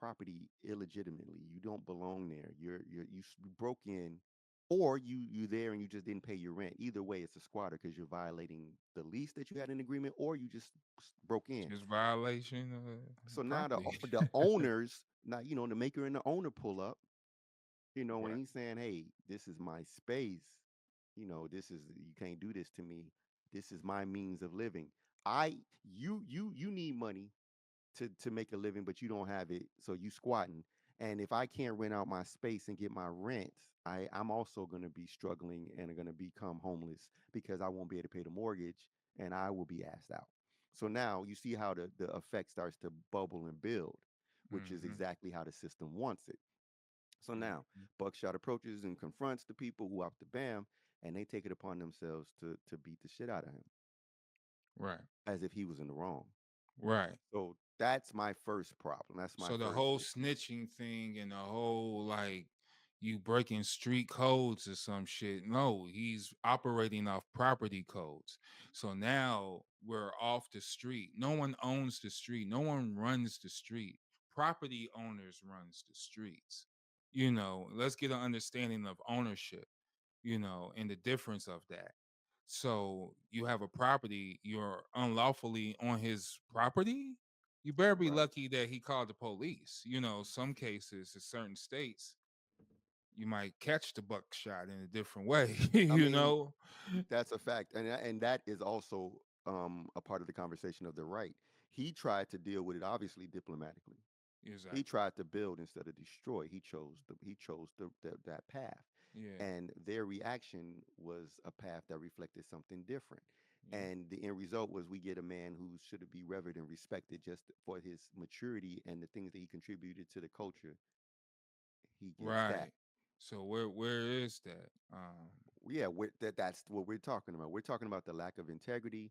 property illegitimately. You don't belong there. Broke in, or you there and you just didn't pay your rent. Either way, it's a squatter because you're violating the lease that you had an agreement, or you just broke in. Just violation of So now property. the owners, now the maker and the owner pull up. When Right. he's saying, "Hey, this is my space. This is you can't do this to me. This is my means of living. I you need money to make a living, but you don't have it, so you squatting. And if I can't rent out my space and get my rent, I'm also going to be struggling and going to become homeless because I won't be able to pay the mortgage and I will be asked out. So now you see how the effect starts to bubble and build, which is Mm-hmm. exactly how the system wants it. So now Mm-hmm. Buckshot approaches and confronts the people who off the bam, and they take it upon themselves to beat the shit out of him Right. as if he was in the wrong. Right. So that's my first problem. That's my So the first whole issue. snitching thing and the whole like you breaking street codes or some shit. No, he's operating off property codes. So now we're off the street. No one owns the street. No one runs the street. Property owners runs the streets. Let's get an understanding of ownership, and the difference of that. So you have a property, you're unlawfully on his property. You better be Right. lucky that he called the police. Some cases in certain states, you might catch the buckshot in a different way, I mean, know? that's a fact, and that is also a part of the conversation of the right. He tried to deal with it obviously diplomatically. He Exactly. tried to build instead of destroy. That path, Yeah. and their reaction was a path that reflected something different. Yeah. And the end result was we get a man who should be revered and respected just for his maturity and the things that he contributed to the culture. He gets that. Right. So where is that? Yeah, that's what we're talking about. We're talking about the lack of integrity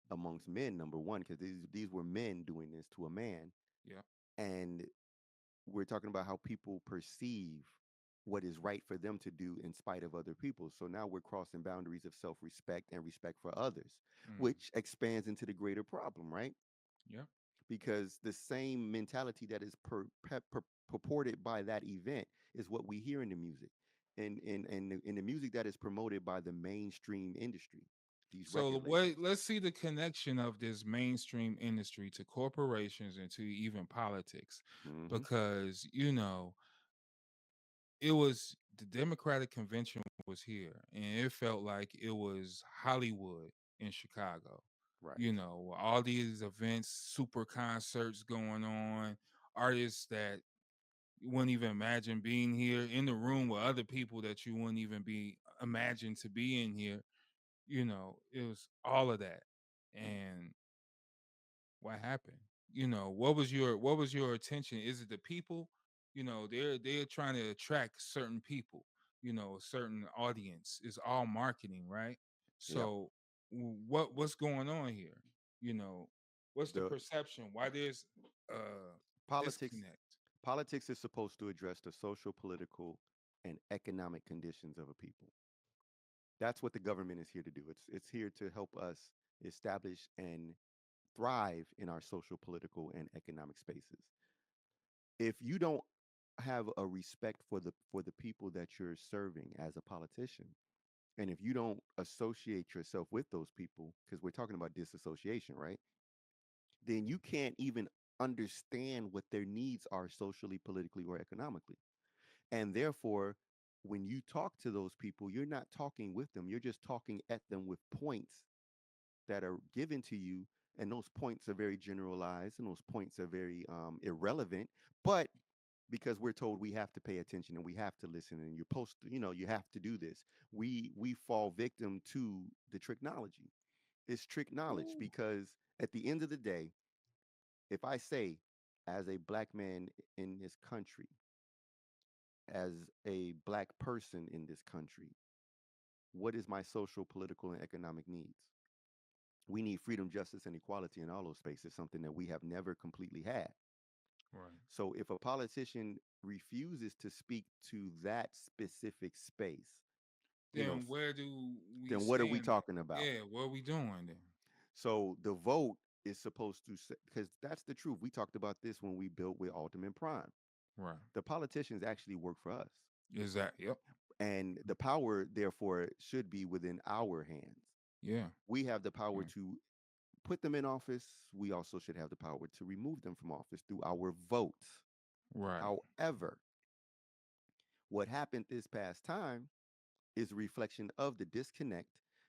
amongst men, number one, because these were men doing this to a man, Yeah. and we're talking about how people perceive what is right for them to do in spite of other people. So now we're crossing boundaries of self-respect and respect for others, Mm. which expands into the greater problem, right? Yeah. Because the same mentality that is purported by that event is what we hear in the music, in the music that is promoted by the mainstream industry, these So record labels. let's see the connection of this mainstream industry to corporations and to even politics, Hmm. because it was the Democratic convention was here, and it felt like it was Hollywood in Chicago. Right. All these events, super concerts going on, artists that you wouldn't even imagine being here in the room with other people that you wouldn't even be imagined to be in here. It was all of that. And what happened? What was your attention? Is it the people? They're trying to attract certain people, a certain audience. It's all marketing, right? Yep. So what's going on here? You know, what's the The perception? Why there's uh politics disconnect? politics is supposed to address the social, political, and economic conditions of a people. That's what the government is here to do. It's here to help us establish and thrive in our social, political, and economic spaces. If you don't have a respect for the people that you're serving as a politician, and if you don't associate yourself with those people, because we're talking about disassociation, right? Then you can't even understand what their needs are socially, politically, or economically. And therefore, when you talk to those people, you're not talking with them. You're just talking at them with points that are given to you. And those points are very generalized and those points are very irrelevant. But because we're told we have to pay attention and we have to listen and you're supposed to, you have to do this, we fall victim to the tricknology. It's trick knowledge Ooh. because at the end of the day, if I say, as a black man in this country, as a black person in this country, what is my social, political, and economic needs? We need freedom, justice, and equality in all those spaces, something that we have never completely had. Right. So if a politician refuses to speak to that specific space, you know, Then where do we then what are we stand at? talking about? Yeah, what are we doing then? So the vote is supposed to say, because that's the truth. We talked about this when we built with Ultimate Prime. Right. The politicians actually work for us, Is that? Yep. and the power, therefore, should be within our hands. Yeah. We have the power Yeah. to put them in office. We also should have the power to remove them from office through our votes. Right. However, what happened this past time is a reflection of the disconnect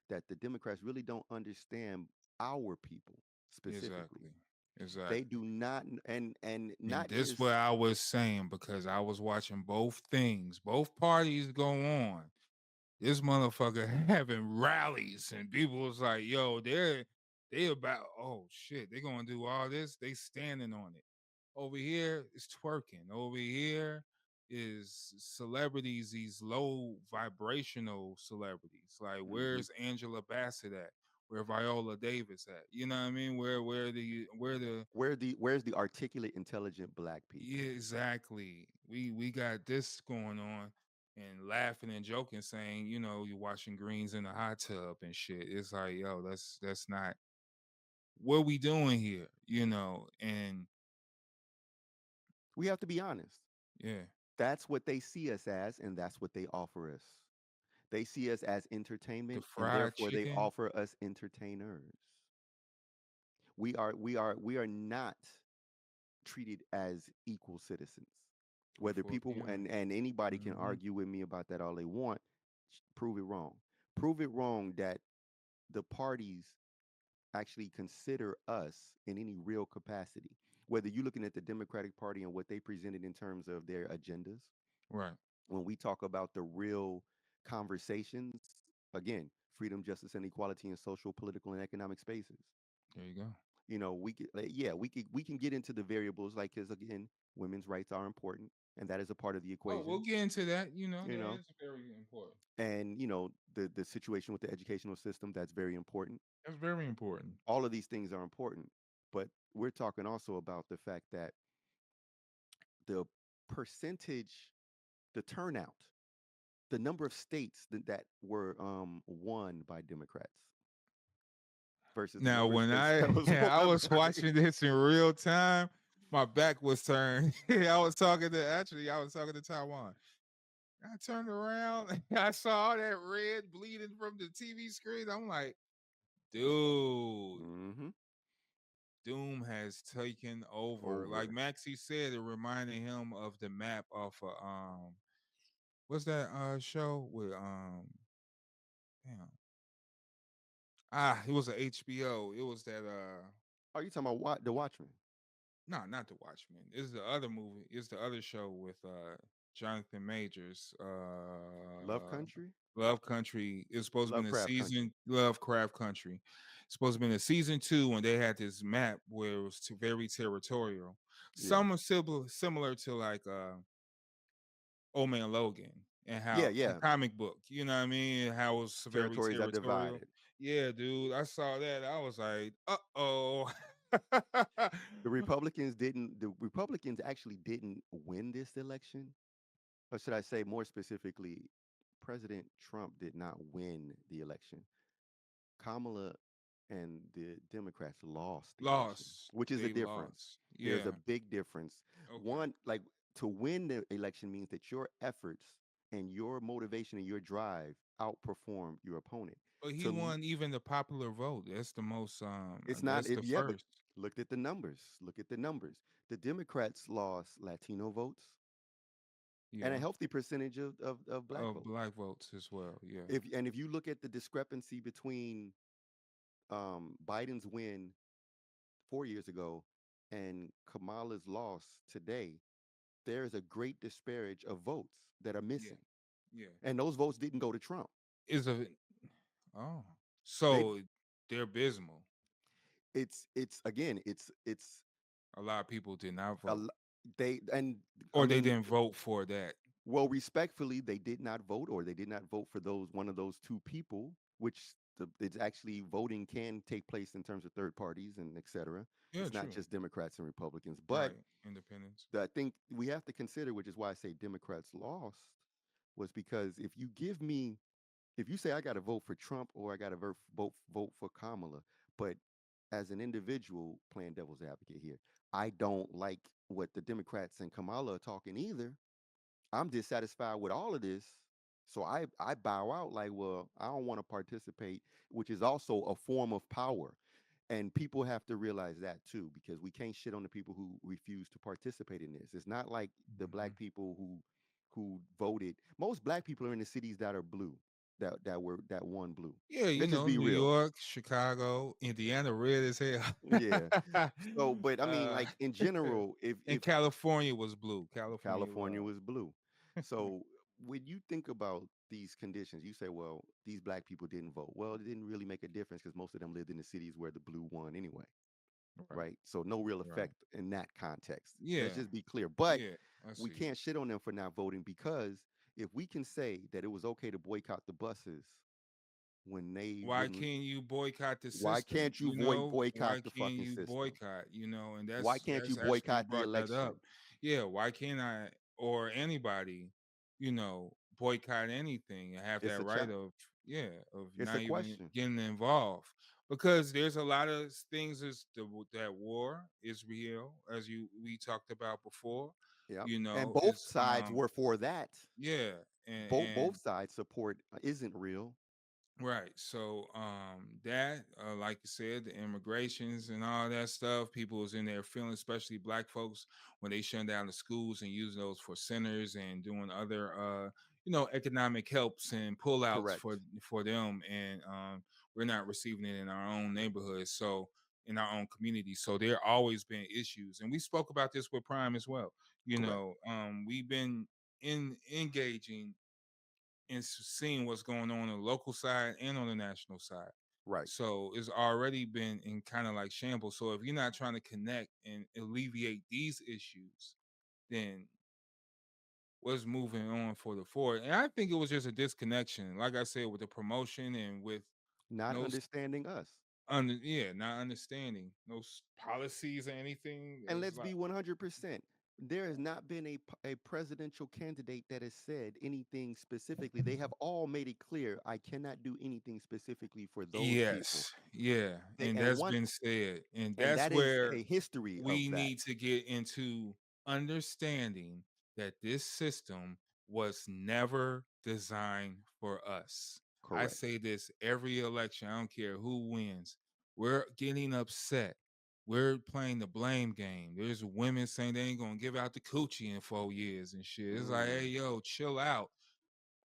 that the Democrats really don't understand our people specifically. Exactly. They Exactly. do not, and And not this just what I was saying because I was watching both things, both parties go on. This motherfucker having rallies and people was like, yo, they about oh shit, they gonna do all this. They standing on it. Over here is twerking. Over here is celebrities, these low vibrational celebrities. Like mhm. where's Angela Bassett at? Where Viola Davis at? You know what I mean? Where the Where's the articulate, intelligent black yeah, people? exactly. We got this going on and laughing and joking, saying, you know, you're washing greens in the hot tub and shit. It's like, yo, that's not what we doing here, you know. And We have to be honest. yeah, That's what they see us as, and that's what they offer us. They see us as the entertainment, and fried therefore they chicken, offer us entertainers. We are not treated as equal citizens. Whether people yeah. and anybody can Hmm. argue with me about that all they want, prove it wrong. Prove it wrong that the parties actually consider us in any real capacity. Whether you're looking at the Democratic Party and what they presented in terms of their agendas, Right. when we talk about the real conversations, again, freedom, justice, and equality in social, political, and economic spaces. There you go. We could, like, yeah, we can get into the variables, like, because again, women's rights are important, and that is a part of the Oh, we'll equation. get into that. You know, You that know, is very important. and the situation with the educational system, that's very important. That's very important. All of these things are important, but we're talking also about the fact that the percentage, the turnout, the number of states that were won by Democrats versus the Now, number of when states I that was I won was by. watching this in real time, my back was turned. I was talking to Taiwan. I turned around, I saw that red bleeding from the TV screen. I'm like, dude, Hmm. Doom has taken over. Like Over. Maxie said, it reminded him of the map of what's that show with damn. It was a HBO. It was that Are you talking about what the Watchmen? no, not the Watchmen. It's the other movie. It's the other show with Jonathan Majors. Love Country? Love Country. It's supposed to be in a Lovecraft Country. season. Lovecraft Country. It's supposed to be in a season 2 when they had this map where it was very territorial. Yeah. Some are similar to like Old Man Logan and Yeah, how the yeah. comic book. You know what I mean? How it was very Territories are territorial. divided. Yeah, dude. I saw that. I was like, uh-oh. The Republicans actually didn't win this election. Or should I say more specifically, President Trump did not win the election. Kamala and the Democrats lost the election, Lost. which is a They difference. lost. There's Yeah. a big difference. Okay. One, like, to win the election means that your efforts and your motivation and your drive outperform your opponent. But he To l- won even the popular vote. That's the most it's not that's it, the yeah, but first. look at the numbers. Look at the numbers. The Democrats lost Latino votes and a Yeah. healthy percentage of black Of votes. black votes as well. Yeah. If you look at the discrepancy between Biden's win 4 years ago and Kamala's loss today, there's a great disparage of votes that are Yeah. missing. Yeah. And those votes didn't go to Trump. Is a oh. They So they're abysmal. it's again, it's A lot of people did not a vote. l- they and I Or they mean, didn't vote for that. well, respectfully, they did not vote, or they did not vote for those one of those two people, which it's actually voting can take place in terms of third parties and et cetera. Yeah, It's not true. just Democrats and Republicans. But Right. Independence. the thing we have to consider, which is why I say Democrats lost, was because if you say I got to vote for Trump or I got to vote for Kamala, but as an individual, playing devil's advocate here, I don't like what the Democrats and Kamala are talking either. I'm dissatisfied with all of this. So I bow out like, well, I don't want to participate, which is also a form of power. And people have to realize that too, because we can't shit on the people who refuse to participate in this. It's not like the black Mhm. people who voted. Most black people are in the cities that are blue, that won blue. Yeah, Let's just be New real. York, Chicago, Indiana, red as hell. Yeah. So, but I mean, uh, like in general, and if California was blue. California California was. was blue. So when you think about these conditions, you say, well, these black people didn't vote. Well, it didn't really make a difference because most of them lived in the cities where the blue won anyway, Right, right? So no real right. effect in that context. Let's Yeah, just be clear. But yeah, I we see. can't shit on them for not voting because if we can say that it was okay to boycott the buses when they Why wouldn't, can't you boycott the why system? can't you Why boycott the can't fucking you system? boycott? And Why can't you that's actually you boycott the brought that up. election? Yeah, why can't I or anybody, boycott anything and have It's that a right chat. of It's a not even question. getting involved? Because there's a lot of things that war is real, as we talked about before. Yep. And both Is sides were for that. yeah, and Both sides support isn't real. right. So that like you said, the immigrations and all that stuff, people was in there feeling, especially black folks, when they shut down the schools and using those for centers and doing other economic helps and pullouts Correct. for them, and we're not receiving it in our own neighborhoods. So in our own community. So there always been issues. And we spoke about this with Prime as well. Correct. We've been engaging and seeing what's going on the local side and on the national side. Right. So it's already been in kind of like shambles. So if you're not trying to connect and alleviate these issues, then what's moving on for the forward? And I think it was just a disconnection, like I said, with the promotion and with Not no, understanding us. not understanding those policies or anything. And It's let's like, be 100%. There has not been a presidential candidate that has said anything specifically. They have all made it clear I cannot do anything specifically for those people. yes, yeah, They and and that's one been said, and and that's that is where a history we of that. need to get into understanding that this system was never designed for us. I Correct. say this every election, I don't care who wins. We're getting upset. We're playing the blame game. There's women saying they ain't gonna give out the coochie in 4 years and shit. It's like, hey, Mm, yo, chill out.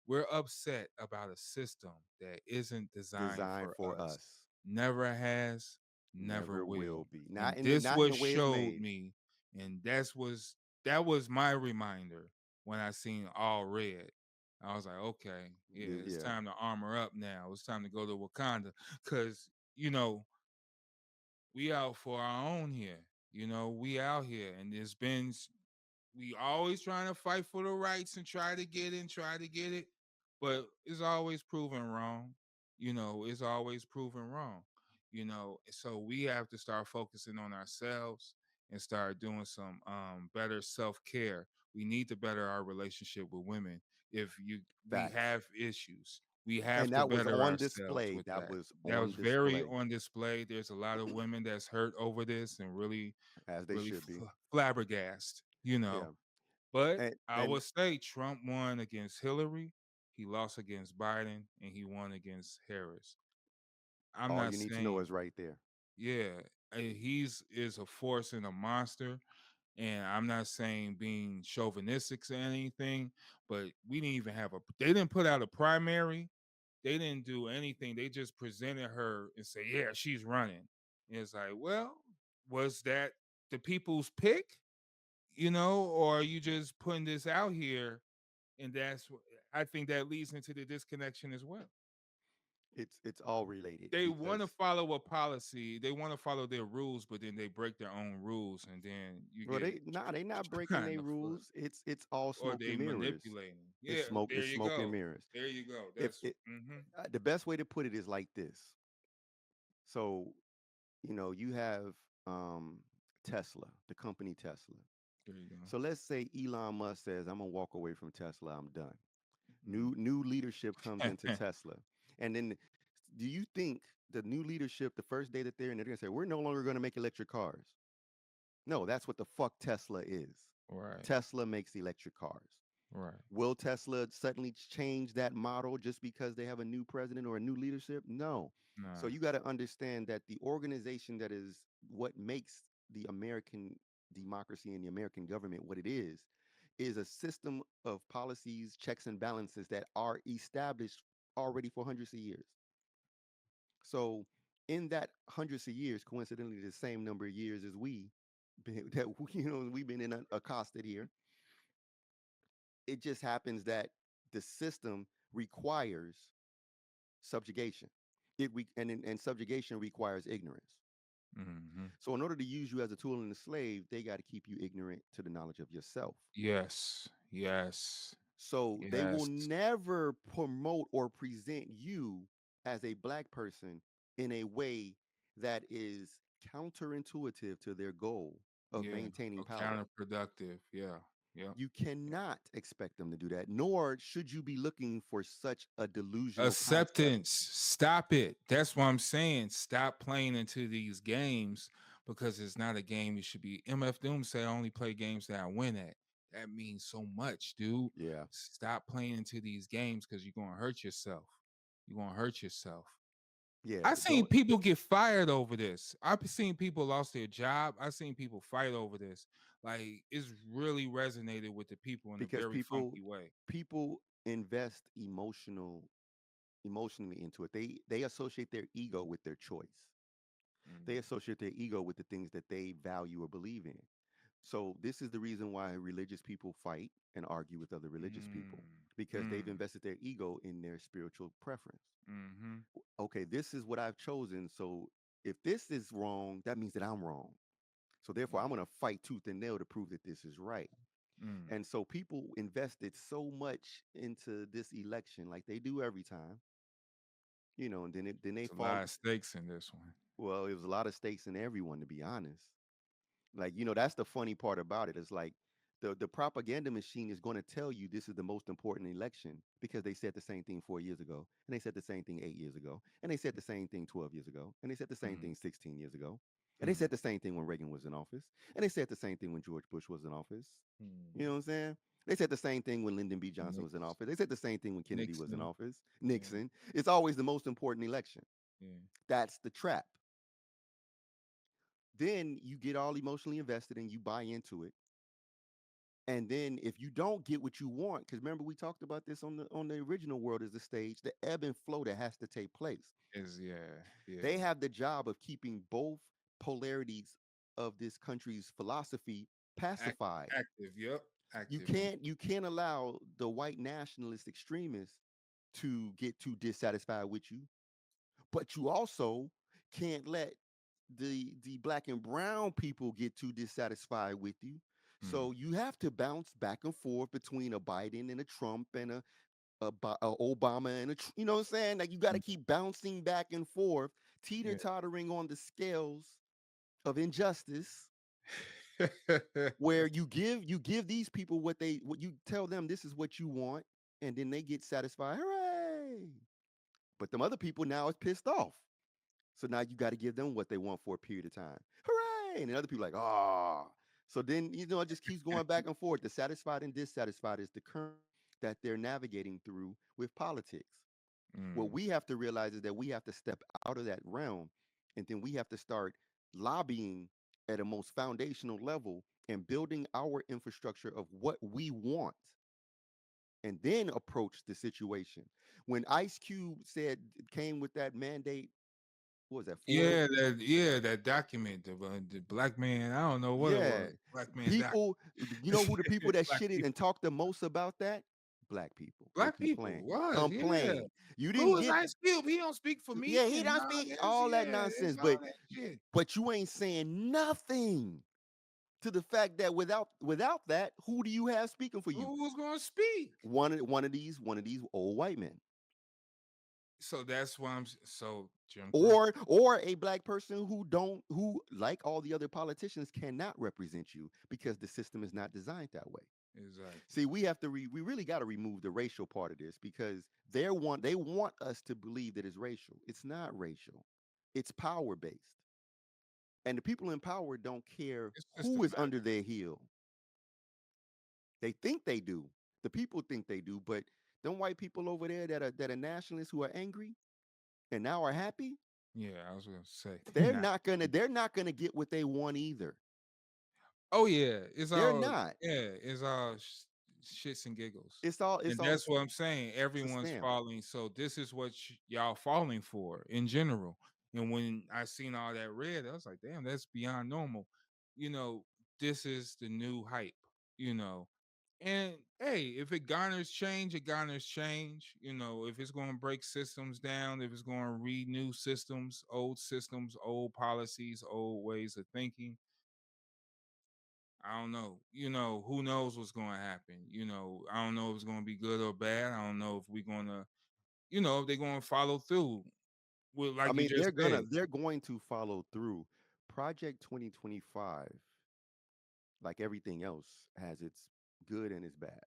We're upset about a system that isn't designed designed for for us. us. Never has, never Never will will. be. Not And in the this not in was the way it's showed made. me, and that was my reminder when I seen all red. I was like, okay, yeah, it's Yeah. time to armor up now. It's time to go to Wakanda. Cause, you know, we out for our own here. We out here. And we always trying to fight for the rights and try to get it, but it's always proven wrong. It's always proven wrong. So we have to start focusing on ourselves and start doing some better self-care. We need to better our relationship with women. If you we Facts. have issues, we have And to that was better on ourselves display. with That that. was That was on very display, on display. There's a lot of women that's hurt over this and really as they really should be. flabbergasted, Yeah. But I And would say Trump won against Hillary, he lost against Biden, and he won against Harris. I'm all not you need to know saying, is right there. yeah, he's is a force and a monster, and I'm not saying being chauvinistic or anything, but we didn't even have a. They didn't put out a primary. They didn't do anything. They just presented her and say, "Yeah, she's running." And it's like, well, was that the people's pick? Or are you just putting this out here? And I think that leads into the disconnection as well. It's all related They want to because follow a policy, they want to follow their rules, but then they break their own rules, and then you well get they not breaking shot in their the foot, rules. It's all or smoke they and mirrors. manipulating. Yeah, there It's you smoke and go. mirrors. There you go. If That's it The best way to put it is like this. So, you have um Tesla, the company Tesla. there you go. So let's say Elon Musk says, I'm gonna walk away from Tesla, I'm done. Mhm. New leadership comes into Tesla. And then do you think the new leadership, the first day that they're in, they're going to say, we're no longer going to make electric cars. No, that's what the fuck Tesla is. Right. Tesla makes electric cars. Right. Will Tesla suddenly change that model just because they have a new president or a new leadership? No. So Nah. you got to understand that the organization that is what makes the American democracy and the American government what it is a system of policies, checks, and balances that are established already for hundreds of years. So in that hundreds of years, coincidentally, the same number of years as that we've been accosted here, it just happens that the system requires subjugation. And subjugation requires ignorance. Hmm. So in order to use you as a tool and a slave, they got to keep you ignorant to the knowledge of yourself. Yes. Yes. So they will Yes. never promote or present you as a black person in a way that is counterintuitive to their goal of Yeah. maintaining Or power. counterproductive. Yeah. Yep. You cannot expect them to do that, nor should you be looking for such a delusional concept. Acceptance. Stop it. That's what I'm saying. Stop playing into these games because it's not a game you should be. MF Doom say I only play games that I win at. That means so much, dude. Yeah. Stop playing into these games because you're gonna hurt yourself. You're gonna hurt yourself. Yeah. I seen people get fired over this. I've seen people lost their job. I've seen people fight over this. Like it's really resonated with the people in a Because very people funky way. people invest emotionally into it. They associate their ego with their choice. They Mm, associate their ego with the things that they value or believe in. So this is the reason why religious people fight and argue with other religious people, mm, because they've mm, invested their ego in their spiritual preference. mm-hmm, Okay, this is what I've chosen. So if this is wrong, that means that I'm wrong. So therefore, I'm going to fight tooth and nail to prove that this is right. mm. And so people invested so much into this election, like they do every time, and then they It's a fall. lot of stakes in this one. Well, it was a lot of stakes in everyone, to be honest. Like, that's the funny part about it. It's like the propaganda machine is going to tell you this is the most important election because they said the same thing 4 years ago, and they said the same thing 8 years ago, and they said the same thing 12 years ago, and they said the same Mm, thing 16 years ago, and they mm, said the same thing when Reagan was in office, and they said the same thing when George Bush was in office. You know mm. what I'm saying? They said the same thing when Lyndon B. Johnson was in Nix, office. They said the same thing when Kennedy was in Nixon. office. Yeah, Nixon. It's always the most important election. yeah. That's the trap. Then you get all emotionally invested and you buy into it. And then if you don't get what you want, because remember we talked about this on the original world as the stage, the ebb and flow that has to take place. Is yeah, They yeah. have the job of keeping both polarities of this country's philosophy pacified. Active. Yep. You Active. can't you can't allow the white nationalist extremists to get too dissatisfied with you, but you also can't let the black and brown people get too dissatisfied with you. Mm, So you have to bounce back and forth between a Biden and a Trump and a Obama and you know what I'm saying? Like you got to mm, keep bouncing back and forth, teeter yeah. tottering on the scales of injustice, where you give these people what you tell them this is what you want, and then they get satisfied. Hooray! But them other people now is pissed off. So now you got to give them what they want for a period of time. Hooray! And then other people like, ah. So then, it just keeps going back and forth. The satisfied and dissatisfied is the current that they're navigating through with politics. What Mm, we have to realize is that we have to step out of that realm, and then we have to start lobbying at a most foundational level and building our infrastructure of what we want, and then approach the situation. When Ice Cube came with that mandate, what was that, 40? that document, the black man. I don't know what it Yeah. was. Black man doc. People, you know who the people that Black shitted and people. talked the most about that? Black people. They Black people complain. was, yeah. Complain. You Who didn't is get, Ice Cube? He don't speak for yeah, me he and don't all speak this. all that Yeah, it's nonsense, all but that shit. you ain't saying nothing to the fact that without that, who do you have speaking for you? Who was gonna speak? One of these old white men. So that's why so Jim Crow. Or a black person who like all the other politicians cannot represent you because the system is not designed that way. Exactly. See, we really got to remove the racial part of this because they want us to believe that it's racial. It's not racial. It's power based. And the people in power don't care It's who is systematic. under their heel. They think they do. The people think they do, but them white people over there that are nationalists who are angry and now are happy, Yeah, I was gonna say they're they're not. not gonna they're not gonna get what they want either. Oh yeah, it's They're all not. shits and giggles, It's all and it's all that's what I'm saying. it's a Everyone's scam. falling, so this is what y'all falling for in general. And when I seen all that red, I was like, damn, that's beyond normal. You know, this is the new hype. You know, and hey, if it garners change, it garners change. You know, if it's going to break systems down, if it's going to renew systems, old policies, old ways of thinking, I don't know. You know, who knows what's going to happen? You know, I don't know if it's going to be good or bad. I don't know if we're going to, if they're going to follow through with, I like you mean, just said. they're going to follow through. Project 2025, like everything else, has its good and its bad.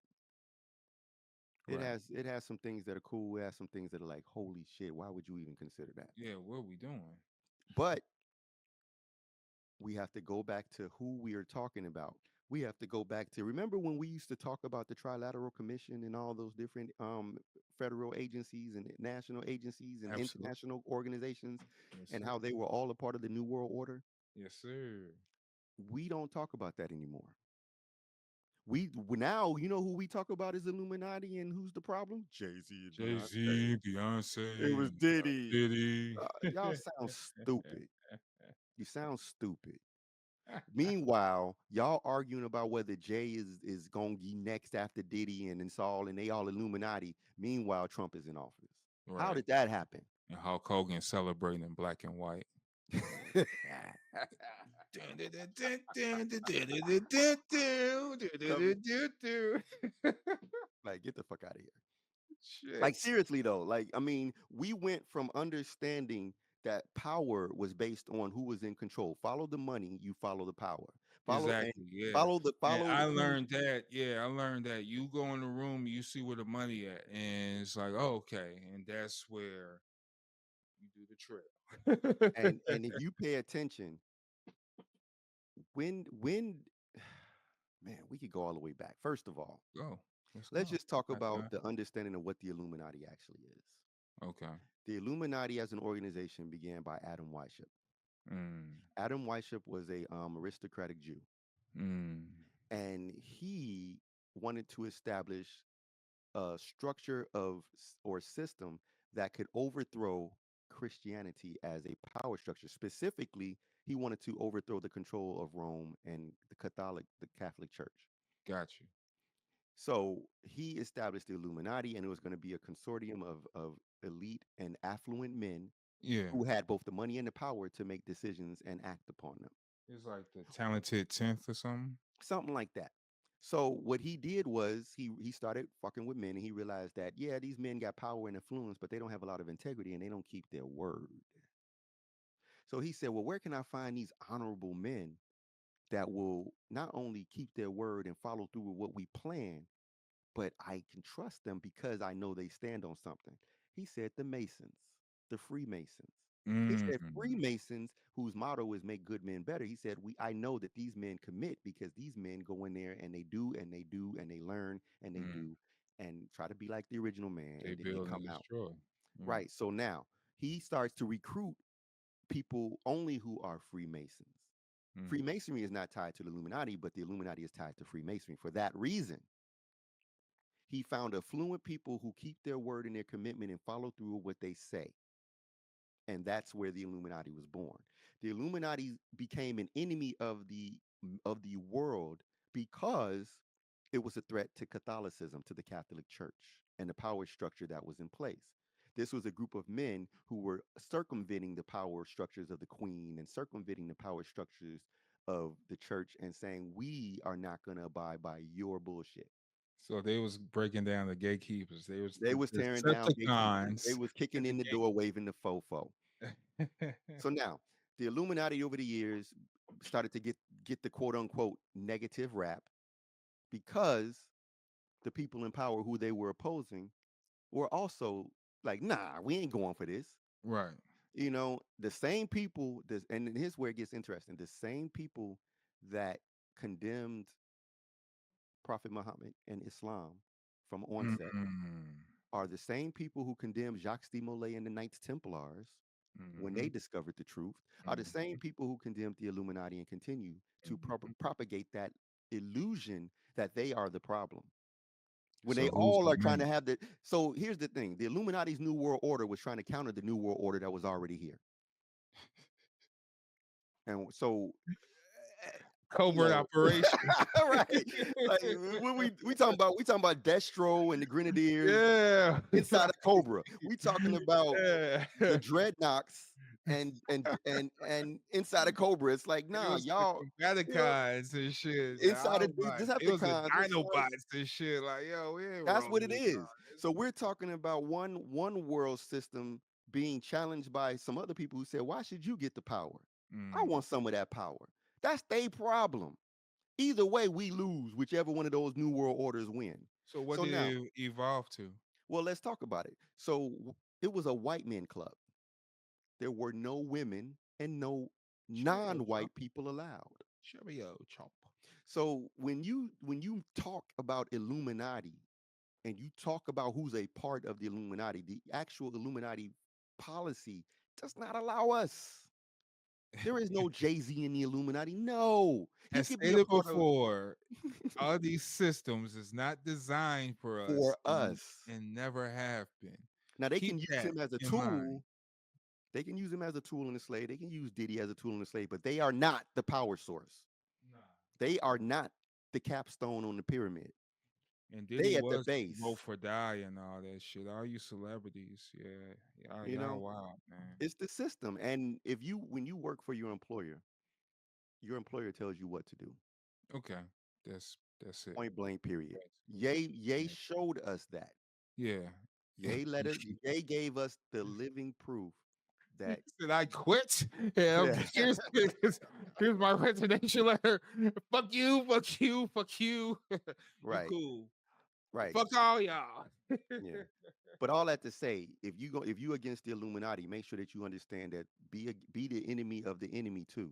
Right. It has some things that are cool. It has some things that are like, holy shit, why would you even consider that? Yeah. What are we doing? But we have to go back to who we are talking about. We have to go back to remember when we used to talk about the Trilateral Commission and all those different federal agencies and national agencies and Absolutely. international organizations Yes, and sir. how they were all a part of the New World Order. Yes, sir. We don't talk about that anymore. Now you know who we talk about is Illuminati and who's the problem? Jay Z and Jay Beyonce. Z, It Beyonce, was and Diddy. Diddy. Y'all sound stupid. You sound stupid. Meanwhile, y'all arguing about whether Jay is gonna be next after Diddy and it's all and they all Illuminati. Meanwhile, Trump is in office. How Right. did that happen? And Hulk Hogan celebrating in black and white. I mean, like, get the fuck out of here. Like Shit. seriously though, like I mean, we went from understanding that power was based on who was in control. Follow the money, you follow the power. Follow and Exactly. Yeah. And follow I the who. learned that. Yeah, I learned that you go in the room, you see where the money at, and it's like, oh, okay, and that's where you do the trail. And if you pay attention, when man, we could go all the way back. First of all, Go. Let's let's go. just talk Got about time. the understanding of what the Illuminati actually is. Okay. The Illuminati as an organization began by Adam Weishaupt. Mm. Adam Weishaupt was a aristocratic Jew, Mm. and he wanted to establish a structure or system that could overthrow Christianity as a power structure. Specifically, he wanted to overthrow the control of Rome and the Catholic Church. Got you. So he established the Illuminati, and it was going to be a consortium of elite and affluent men Yeah. who had both the money and the power to make decisions and act upon them. It's like the talented 10th or something. Something like that. So what he did was he started fucking with men, and he realized that yeah, these men got power and influence, but they don't have a lot of integrity and they don't keep their word. So he said, well, where can I find these honorable men that will not only keep their word and follow through with what we plan, but I can trust them because I know they stand on something. He said the Masons, the Freemasons. He said Mm. Freemasons, whose motto is make good men better. He said, I know that these men commit because these men go in there and they do and they do and they learn and they Mm. do and try to be like the original man They and then they build and come out. destroy. Mm. Right. So now he starts to recruit people only who are Freemasons. Mm. Freemasonry is not tied to the Illuminati, but the Illuminati is tied to Freemasonry. For that reason, he found affluent people who keep their word and their commitment and follow through with what they say. And that's where the Illuminati was born. The Illuminati became an enemy of the world because it was a threat to Catholicism, to the Catholic Church, and the power structure that was in place. This was a group of men who were circumventing the power structures of the queen and circumventing the power structures of the church and saying, we are not going to abide by your bullshit. So they was breaking down the gatekeepers. They was They the was tearing down gatekeepers. They Decepticons was to kicking the in the gate. door, waving the fofo. So now, the Illuminati over the years started to get the quote unquote negative rap because the people in power who they were opposing were also like, nah, we ain't going for this. Right. The same people, and here's where it gets interesting. The same people that condemned Prophet Muhammad and Islam from onset Mm. are the same people who condemned Jacques de Molay and the Knights Templars when they Mhm. discovered the truth, are the Mhm. same people who condemned the Illuminati and continue to Mhm. propagate that illusion that they are the problem. When they So who's all the are trying to man? have the so here's the thing: the Illuminati's New World Order was trying to counter the New World Order that was already here, and so you Covert know, operation. right? Like when we talking about Destro and the Grenadiers Yeah. inside of Cobra. We talking about Yeah. the Dreadnoks and inside of Cobra. It's like, It nah, was the y'all, you know, Combaticons and shit, the inside of the Autobots. It was the Decepticons. It's like Dinobots and shit. Like, yo, we ain't that's rolling what it with is. y'all. So we're talking about one world system being challenged by some other people who said, why should you get the power? I Mm. want some of that power. That's their problem. Either way, we lose, whichever one of those new world orders win. So what So did now, it evolve to? well, let's talk about it. So it was a white men club. There were no women and no Cheerio, chop. non-white people allowed. Cheerio, chop. So when you talk about Illuminati and you talk about who's a part of the Illuminati, the actual Illuminati policy does not allow us. There is no Jay-Z in the Illuminati. No. I He could be a stated part of before, all these systems is not designed for us for us. and never have been. Now they Keep can use that him as a in mind. tool. They can use him as a tool in the slave. They can use Diddy as a tool in the slave, but they are not the power source. Nah. They are not the capstone on the pyramid. And Diddy They at the was vote base. for die and all that shit. All you celebrities, yeah, You y'all know, wild, man. it's the system. And if you when you work for your employer tells you what to do. Okay, that's it. Point blank period. Basically, Ye yeah, showed us that. yeah. Ye gave us the living proof that Did I quit? Yeah, yeah, here's my resignation letter. Fuck you, fuck you, fuck you. You right, cool. right. Fuck all y'all. Yeah. But all that to say, if you against the Illuminati, make sure that you understand that be the enemy of the enemy too.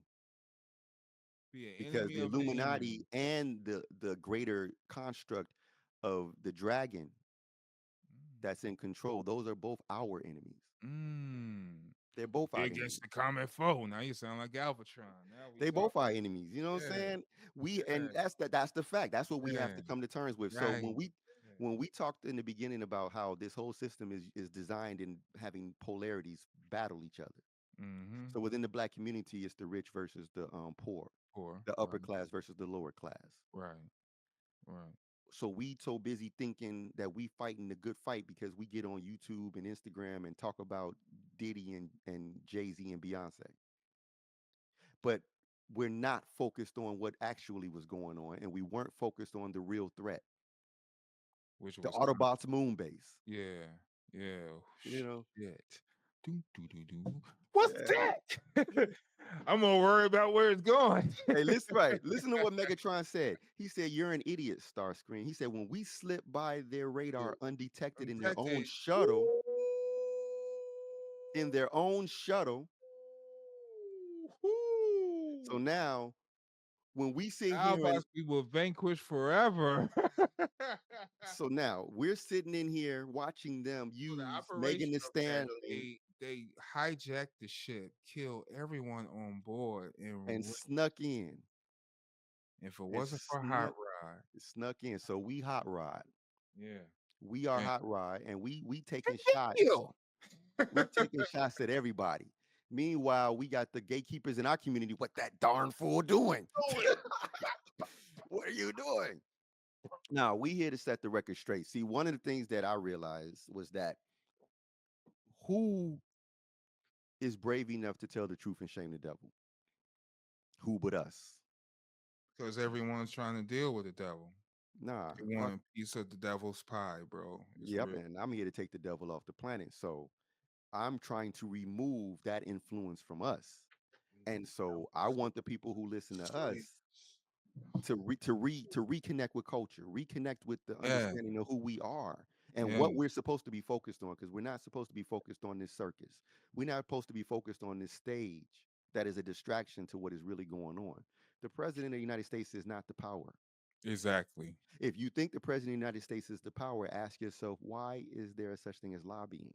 Be an Because enemy the of the enemy. Illuminati and the greater construct of the dragon that's in control, those are both our enemies. Mm. They're both Be our against enemies. the common foe. Now you sound like Albatron. Now we They both talking. are enemies. You know what I'm Yeah, saying? We yeah, and that's the fact. That's what we have yeah. to come to terms with. So Right. Yeah. when we talked in the beginning about how this whole system is designed in having polarities battle each other. Mm-hmm. So within the black community, it's the rich versus the poor, Poor. the upper Right. class versus the lower class. Right. Right. So we so busy thinking that we fighting the good fight because we get on YouTube and Instagram and talk about Diddy and Jay-Z and Beyonce. But we're not focused on what actually was going on, and we weren't focused on the real threat, Which the was Autobots moon base. yeah, yeah. Oh, You know, shit. Doo, doo, doo, doo. What's yeah. that? I'm gonna worry about where it's going. Hey, listen, right? Listen to what Megatron said. He said, "You're an idiot, Starscream." He said, "When we slip by their radar undetected in their own Undetected. shuttle, in their own shuttle." So Woo-hoo. now, when we sit here and Alphas we will vanquish forever. so now we're sitting in here watching them So the use Megan operation Thee of that, Stallion they hijacked the ship, killed everyone on board, and and snuck in if it and wasn't for Hot snuck Rod, snuck in. So we hot rod. yeah, We are and hot rod, and we taking thank shots. you. We taking shots at everybody. Meanwhile, we got the gatekeepers in our community. What that darn fool doing? What are you doing? Now we here to set the record straight. See, one of the things that I realized was that who is brave enough to tell the truth and shame the devil? Who but us? Because everyone's trying to deal with the devil. Nah, They want fuck. a piece of the devil's pie, bro. It's Yep, real. and I'm here to take the devil off the planet. So I'm trying to remove that influence from us. And so I want the people who listen to Sweet. us to reconnect with culture, reconnect with the Yeah, understanding of who we are, and Yeah, what we're supposed to be focused on, because we're not supposed to be focused on this circus. We're not supposed to be focused on this stage that is a distraction to what is really going on. The president of the United States is not the power. exactly. If you think the president of the United States is the power, ask yourself, why is there a such thing as lobbying?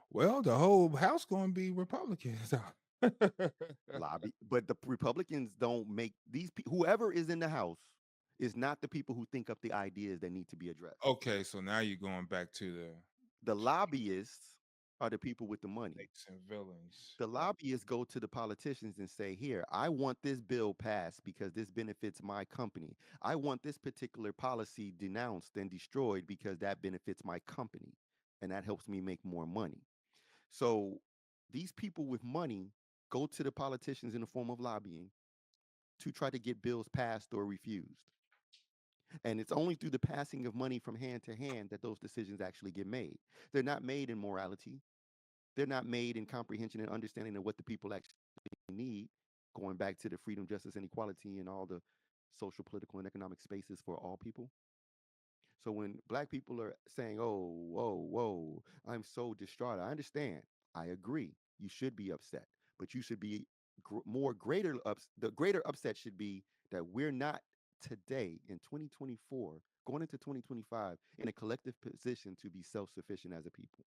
Well, the whole house going to be Republicans. Lobby, but the Republicans don't make these whoever is in the House is not the people who think up the ideas that need to be addressed. Okay, so now you're going back to the The lobbyists are the people with the money. snakes and villains. The lobbyists go to the politicians and say, here, I want this bill passed because this benefits my company. I want this particular policy denounced and destroyed because that benefits my company and that helps me make more money. So these people with money go to the politicians in the form of lobbying to try to get bills passed or refused. And it's only through the passing of money from hand to hand that those decisions actually get made. They're not made in morality. They're not made in comprehension and understanding of what the people actually need, going back to the freedom, justice, and equality and all the social, political, and economic spaces for all people. So when black people are saying, "Oh, whoa, whoa, I'm so distraught," I understand. I agree. You should be upset, but you should be more greater the greater upset should be that we're not today in 2024 going into 2025 in a collective position to be self-sufficient as a people.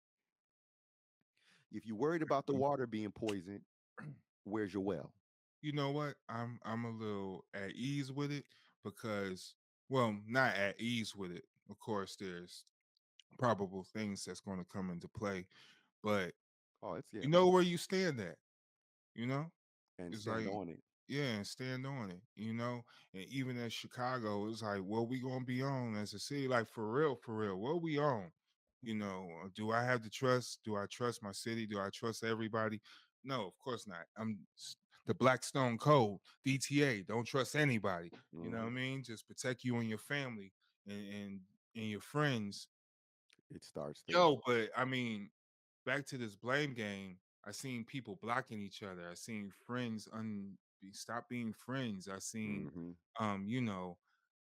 If you're worried about the water being poisoned, where's your well? You know what? I'm a little at ease with it because, well, not at ease with it. Of course, there's probable things that's going to come into play, but Oh, it's yeah, you know where you stand at. You know, and it's stand like, on it. yeah, and stand on it. You know, and even as Chicago, it's like, what we gonna be on as a city? Like for real, what we on? You know, do I have the trust? Do I trust my city? Do I trust everybody? No, of course not. The Blackstone Code, DTA. Don't trust anybody. You know what Hmm. I mean? Just protect you and your family and your friends. It starts there. Yo, but I mean, back to this blame game. I seen people blocking each other. I seen friends stop being friends. I seen, Hmm. you know,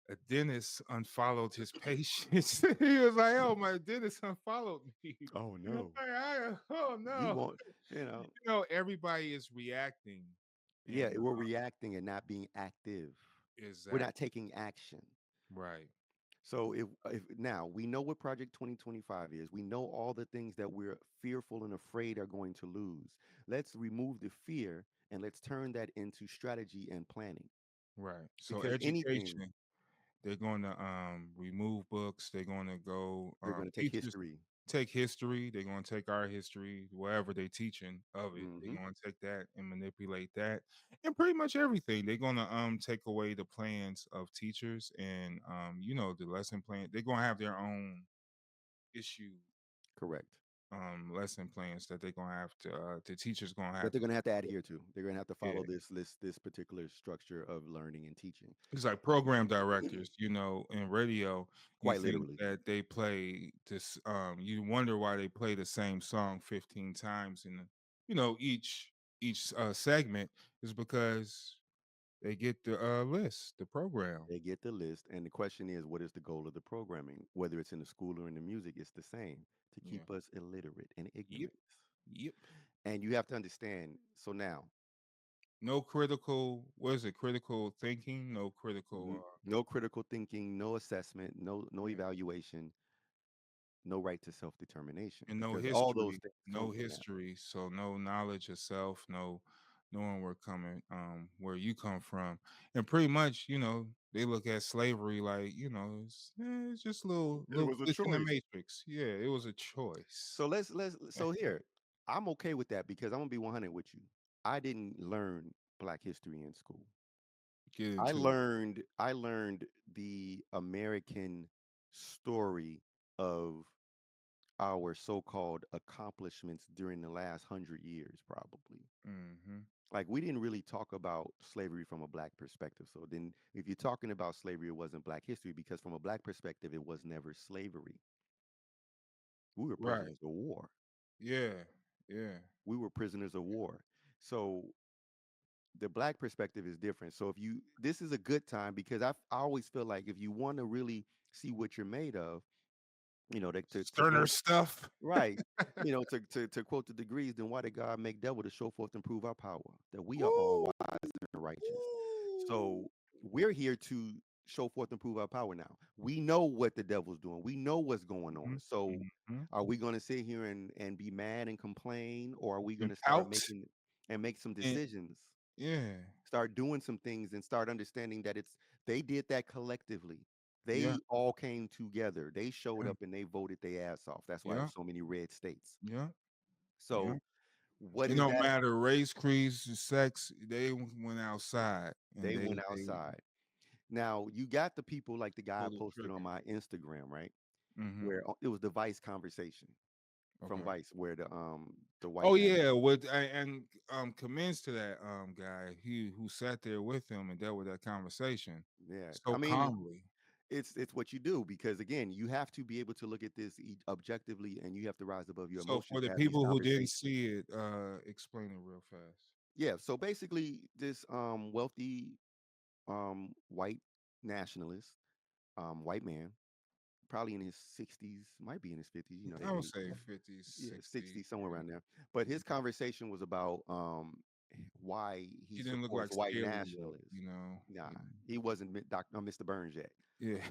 a dentist unfollowed his patients. He was like, "Oh, my dentist unfollowed me." Oh no. Oh You no, want, you know, everybody is reacting, yeah, and we're reacting and not being active. We're not exactly taking action. right, So if now we know what Project 2025 is, we know all the things that we're fearful and afraid are going to lose. Let's remove the fear and let's turn that into strategy and planning. right. So Because anything, education, they're going to remove books. They're going to go they're going to take teachers history. take history. They're going to take our history, wherever they're teaching of it. They're Hmm. going to take that and manipulate that, and pretty much everything. They're going to take away the plans of teachers and the lesson plan. They're going to have their own issue Correct. lesson plans that they're going to have to the teachers going to That have they're to. going to have to adhere to. They're going to have to Yeah, follow this particular structure of learning and teaching. it's like program directors, in radio. You Quite think literally. that they play this, you wonder why they play the same song 15 times in each segment is because they get the list, the program. They get the list, and the question is, what is the goal of the programming? Whether it's in the school or in the music, it's the same to Yeah. keep us illiterate and Yep. ignorant. Yep. And you have to understand. So now, No critical, what is it? Critical thinking, no critical no critical thinking, no assessment, no yeah. evaluation, no right to self determination, And no because all those history, things come no from that. history. So no knowledge of self, no knowing where you come from. And pretty much, they look at slavery like, it's just a It little was a glitch in the choice. matrix. Yeah, it was a choice. So so here, I'm okay with that because I'm gonna be 100 with you. I didn't learn Black history in school. Get I into it. learned the American story of our so-called accomplishments during the last 100 years, probably. Hmm. Like we didn't really talk about slavery from a black perspective. So then if you're talking about slavery, it wasn't black history because from a black perspective, it was never slavery. We were Right. prisoners of war. Yeah. Yeah. We were prisoners of war. So the black perspective is different. So if you this is a good time because I always feel like if you want to really see what you're made of, You know, to Sterner quote stuff. right. You know, to quote the degrees, then why did God make devil to show forth and prove our power? That we are all Ooh, wise and righteous. ooh. So we're here to show forth and prove our power now. We know what the devil's doing. We know what's going on. Mhm, So mhm. are we going to sit here and be mad and complain, or are we going And to start out. making and make some And decisions, yeah, start doing some things, and start understanding that it's they did that collectively. yeah, They all came together. They showed yeah, up and they voted their ass off. That's why yeah, there's so many red states. yeah, yeah. So what It is don't that? matter race, creed, sex. They went outside and They they went outside. Now you got the people like the guy I pulled the posted on trigger. my Instagram, right? Hmm. Where it was the Vice conversation from Okay. Vice, where the white Oh man, yeah, with and commends to that guy he who sat there with him and dealt with that conversation yeah. so I mean, calmly. it's what you do because again, you have to be able to look at this objectively, and you have to rise above your So for emotions the to have these people who didn't conversations. see it, explain it real fast. Yeah. So basically, this wealthy white nationalist white man, probably in his 60s, might be in his 50s. You know, I would they say 50s, yeah, 60s. 60 somewhere Yeah. around there. But his conversation was about why he He didn't look supports like white Scaly Wolf, nationalists. you know. Nah, You know. he wasn't Mr. Burns yet. Yeah.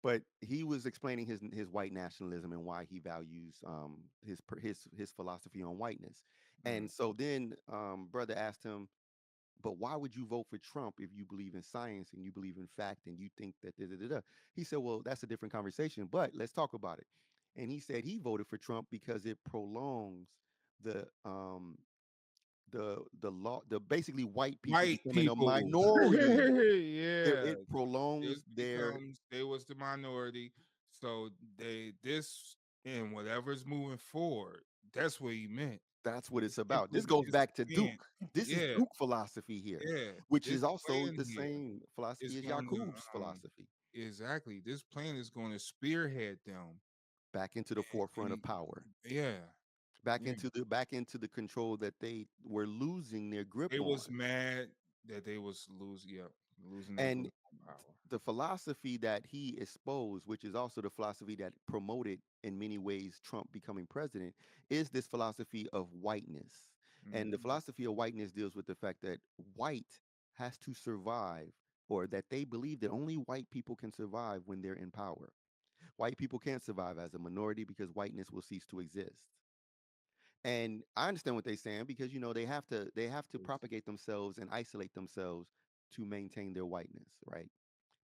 But he was explaining his white nationalism and why he values his philosophy on whiteness. Mm. And so then brother asked him, but why would you vote for Trump if you believe in science and you believe in fact and you think that da, da, da, da? He said, well, that's a different conversation, but let's talk about it. And he said he voted for Trump because it prolongs the the law, the basically white people White becoming a people. minority. Yeah. It prolongs This their becomes they was the minority. So they this and whatever's moving forward, that's what he meant. that's what it's about. This Simply goes his back to plan. Duke. This is Yeah, Duke philosophy here, yeah. which This is also plan the here same is philosophy as going to Yakub's philosophy, exactly. This plan is going to spearhead them. back into the forefront of And power, yeah, yeah. back into the control that they were losing their grip They on. was mad that they was losing, yep, losing their And grip on power. the philosophy that he exposed, which is also the philosophy that promoted in many ways Trump becoming president, is this philosophy of whiteness. And the Mhm. philosophy of whiteness deals with the fact that white has to survive, or that they believe that only white people can survive when they're in power. White people can't survive as a minority because whiteness will cease to exist. And I understand what they're saying because they have to propagate themselves and isolate themselves to maintain their whiteness, right?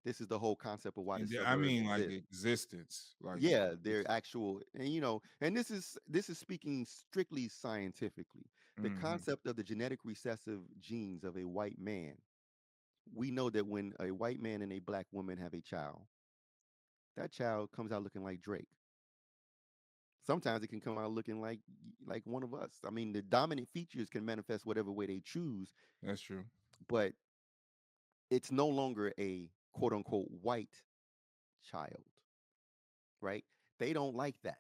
This is the whole concept of why the And I suburbs mean, like exist. existence, like Yeah, they're existence. actual, and this is speaking strictly scientifically. The Hmm. concept of the genetic recessive genes of a white man. We know that when a white man and a black woman have a child, that child comes out looking like Drake. Sometimes it can come out looking like one of us. I mean, the dominant features can manifest whatever way they choose, That's true. but it's no longer a quote unquote white child, right? They don't like that.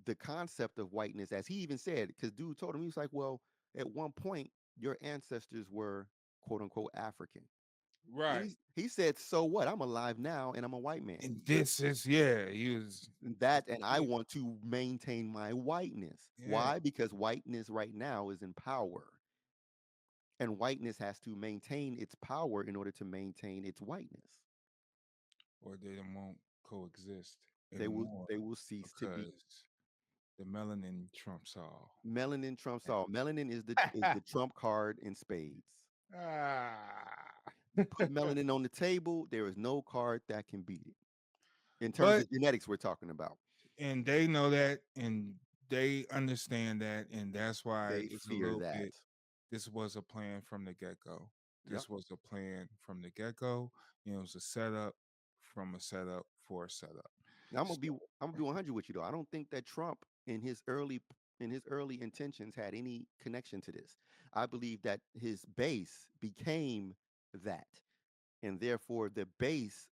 The concept of whiteness, as he even said, because dude told him, he was like, well, at one point, your ancestors were quote unquote African. And Right. he said, so what? I'm alive now and I'm a white man. And this is yeah, he was That and I want to maintain my whiteness. yeah, Why? Because whiteness right now is in power. And whiteness has to maintain its power in order to maintain its whiteness. or they won't coexist They will anymore they will cease to be. because the melanin trumps all. Melanin trumps all. Melanin is the trump card in spades. Ah. You put melanin on the table, there is no card that can beat it. In terms But of genetics, we're talking about. and they know that and they understand that and that's why They for a fear little that. bit this was a plan from the get-go. Yep. This was a plan from the get-go. It was a setup from a setup for a setup. Now, I'm gonna So be I'm gonna be 100 with you though. I don't think that Trump in his early intentions had any connection to this. I believe that his base became that, and therefore the base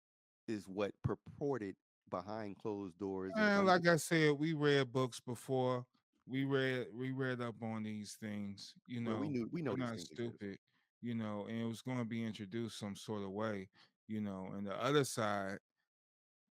is what purported behind closed doors and and under. like I said, we read books before. We read up on these things, Well, we know we're these not things exist. stupid, and it was going to be introduced some sort of way, and the other side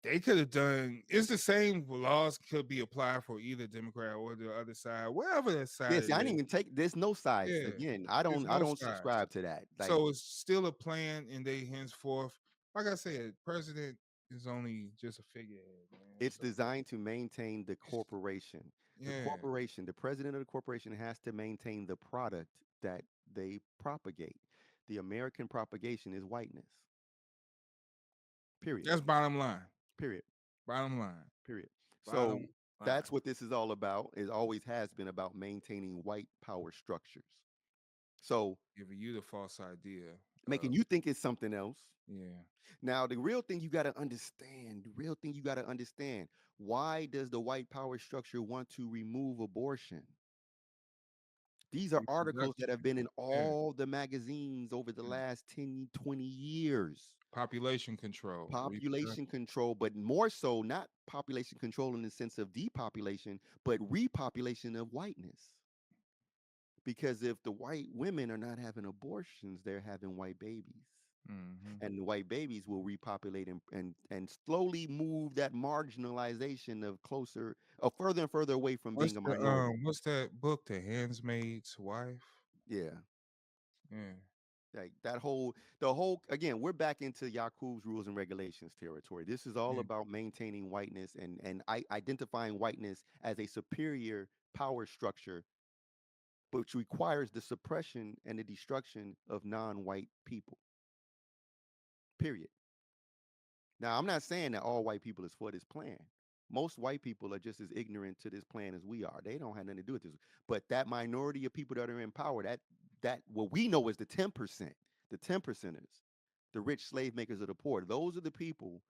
they could have done. It's the same laws could be applied for either Democrat or the other side, wherever that Yeah, side see, it I didn't is. even take. There's no sides. Yeah, Again, there's I no don't sides. subscribe to that. Like, So it's still a plan, and they henceforth, like I said, president is only just a figurehead, man. it's So designed to maintain the it's, corporation. The yeah, corporation, the president of the corporation has to maintain the product that they propagate. The American propagation is whiteness. Period. that's bottom line. Period. Bottom line. Period. So Bottom that's line. what this is all about. It always has been about maintaining white power structures. So Giving you the false idea making of you think it's something else. yeah. Now, the real thing you got to understand, the real thing you got to understand, why does the white power structure want to remove abortion? These are articles that have Reproduction. been in Yeah. all the magazines over the Yeah. last 10, 20 years. Population control. Population Reproduction. control, but more so, not population control in the sense of depopulation, but repopulation of whiteness. Because if the white women are not having abortions, they're having white babies. Hmm. And the white babies will repopulate and slowly move that marginalization of closer, further and further away from being a minority. What's that book? The Handmaid's Wife? Yeah. Yeah. Like that whole, the whole, again, we're back into Yakub's rules and regulations territory. This is all Yeah. about maintaining whiteness and identifying whiteness as a superior power structure, which requires the suppression and the destruction of non-white people. Period. Now, I'm not saying that all white people is for this plan. Most white people are just as ignorant to this plan as we are. They don't have nothing to do with this. But that minority of people that are in power, that what we know is the 10%, the 10 percenters, the rich slave makers of the poor. Those are the people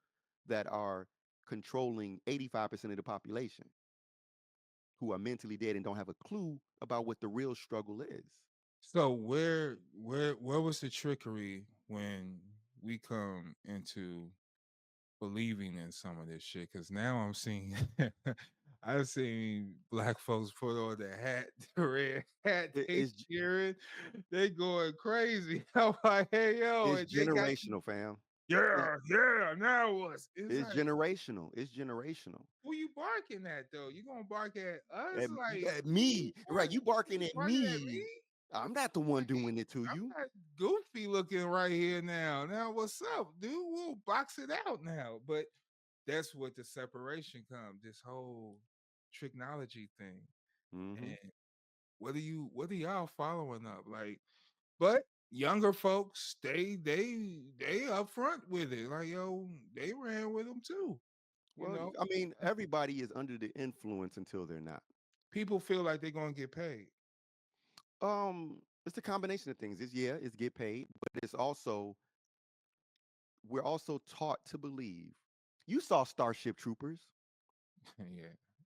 that are controlling 85% of the population who are mentally dead and don't have a clue about what the real struggle is. So where was the trickery when we come into believing in some of this shit? Because now I'm seeing I've seen black folks put on the hat, the red hat, It- they It's cheering, they going crazy. I'm like, hey yo, it's and they got generational, fam. It's, yeah, yeah, now what? It's it's like, generational. It's generational. who you barking at though? You gonna bark at us? Like, At who you me, right? You barking you at barking at me. me? I'm not the one Like, doing it to you. I'm not goofy looking right here now. Now what's up, dude? We'll box it out now. But that's what the separation comes. This whole technology thing. Hmm. And what are y'all following up? Like, but younger folks, they up front with it. Like, yo, they ran with them too. You Well, know, I mean, everybody is under the influence until they're not. people feel like they're gonna get paid. It's a combination of things. It's yeah, it's get paid, but it's also we're also taught to believe. You saw Starship Troopers. Yeah,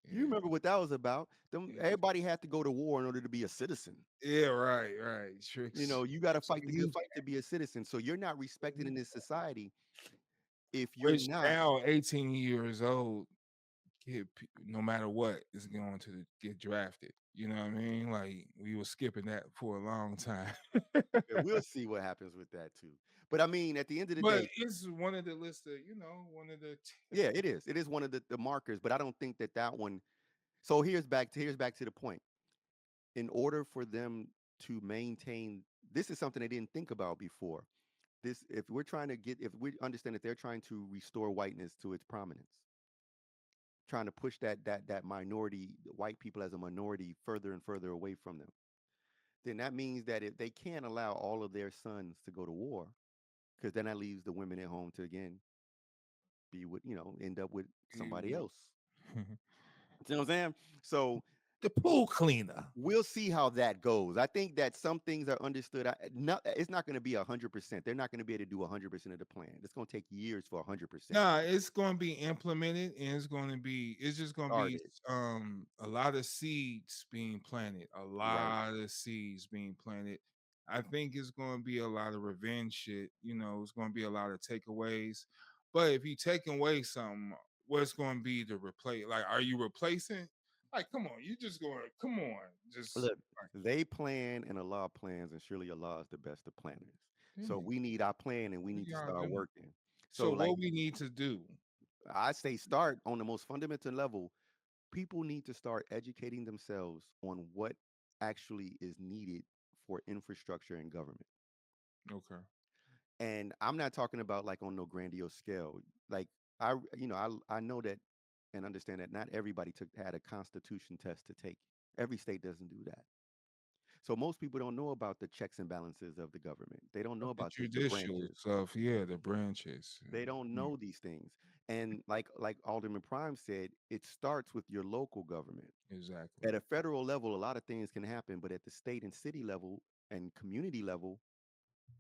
You yeah, remember what that was about? Them yeah. everybody had to go to war in order to be a citizen. Yeah, right, right. You Tricks. know, you got to So fight the good you fight to be a citizen. So you're not respected in this society if you're which not. now 18 years old, no matter what, is going to get drafted. You know what I mean? Like we were skipping that for a long time. Yeah, we'll see what happens with that too. But I mean, at the end of the But day, it's one of the list of, one of the yeah, it is. It is one of the markers. But I don't think that that one. So here's back to the point. In order for them to maintain, this is something they didn't think about before. This, if we're trying to get, if we understand that they're trying to restore whiteness to its prominence, trying to push that minority, white people as a minority, further and further away from them, then that means that if they can't allow all of their sons to go to war, because then that leaves the women at home to again be with, end up with somebody else. You know what I'm saying? So the pool cleaner. we'll see how that goes. I think that some things are understood. It's not going to be 100%. They're not going to be able to do 100% of the plan. It's going to take years for 100% Nah, it's going to be implemented, and it's just going to be started. a lot of seeds being planted, a Right. lot of seeds being planted. I think it's going to be a lot of revenge shit. It's going to be a lot of takeaways. But if you taking away something, what's going to be the replace? Like, are you replacing? Like, come on, you just going, come on, just Look, they plan and Allah plans, and surely Allah is the best of planners. So yeah, we need our plan and we what need to y'all start doing? working. So, So like, what we need to do? I say start on the most fundamental level. People need to start educating themselves on what actually is needed for infrastructure and government. Okay. And I'm not talking about like on no grandiose scale. Like I know that and understand that not everybody had a constitution test to take. Every state doesn't do that. So most people don't know about the checks and balances of the government. They don't know Of the about the judicial branches. stuff, yeah, the branches. They don't Yeah, know these things. And like Alderman Prime said, it starts with your local government. exactly. At a federal level, a lot of things can happen, but at the state and city level and community level,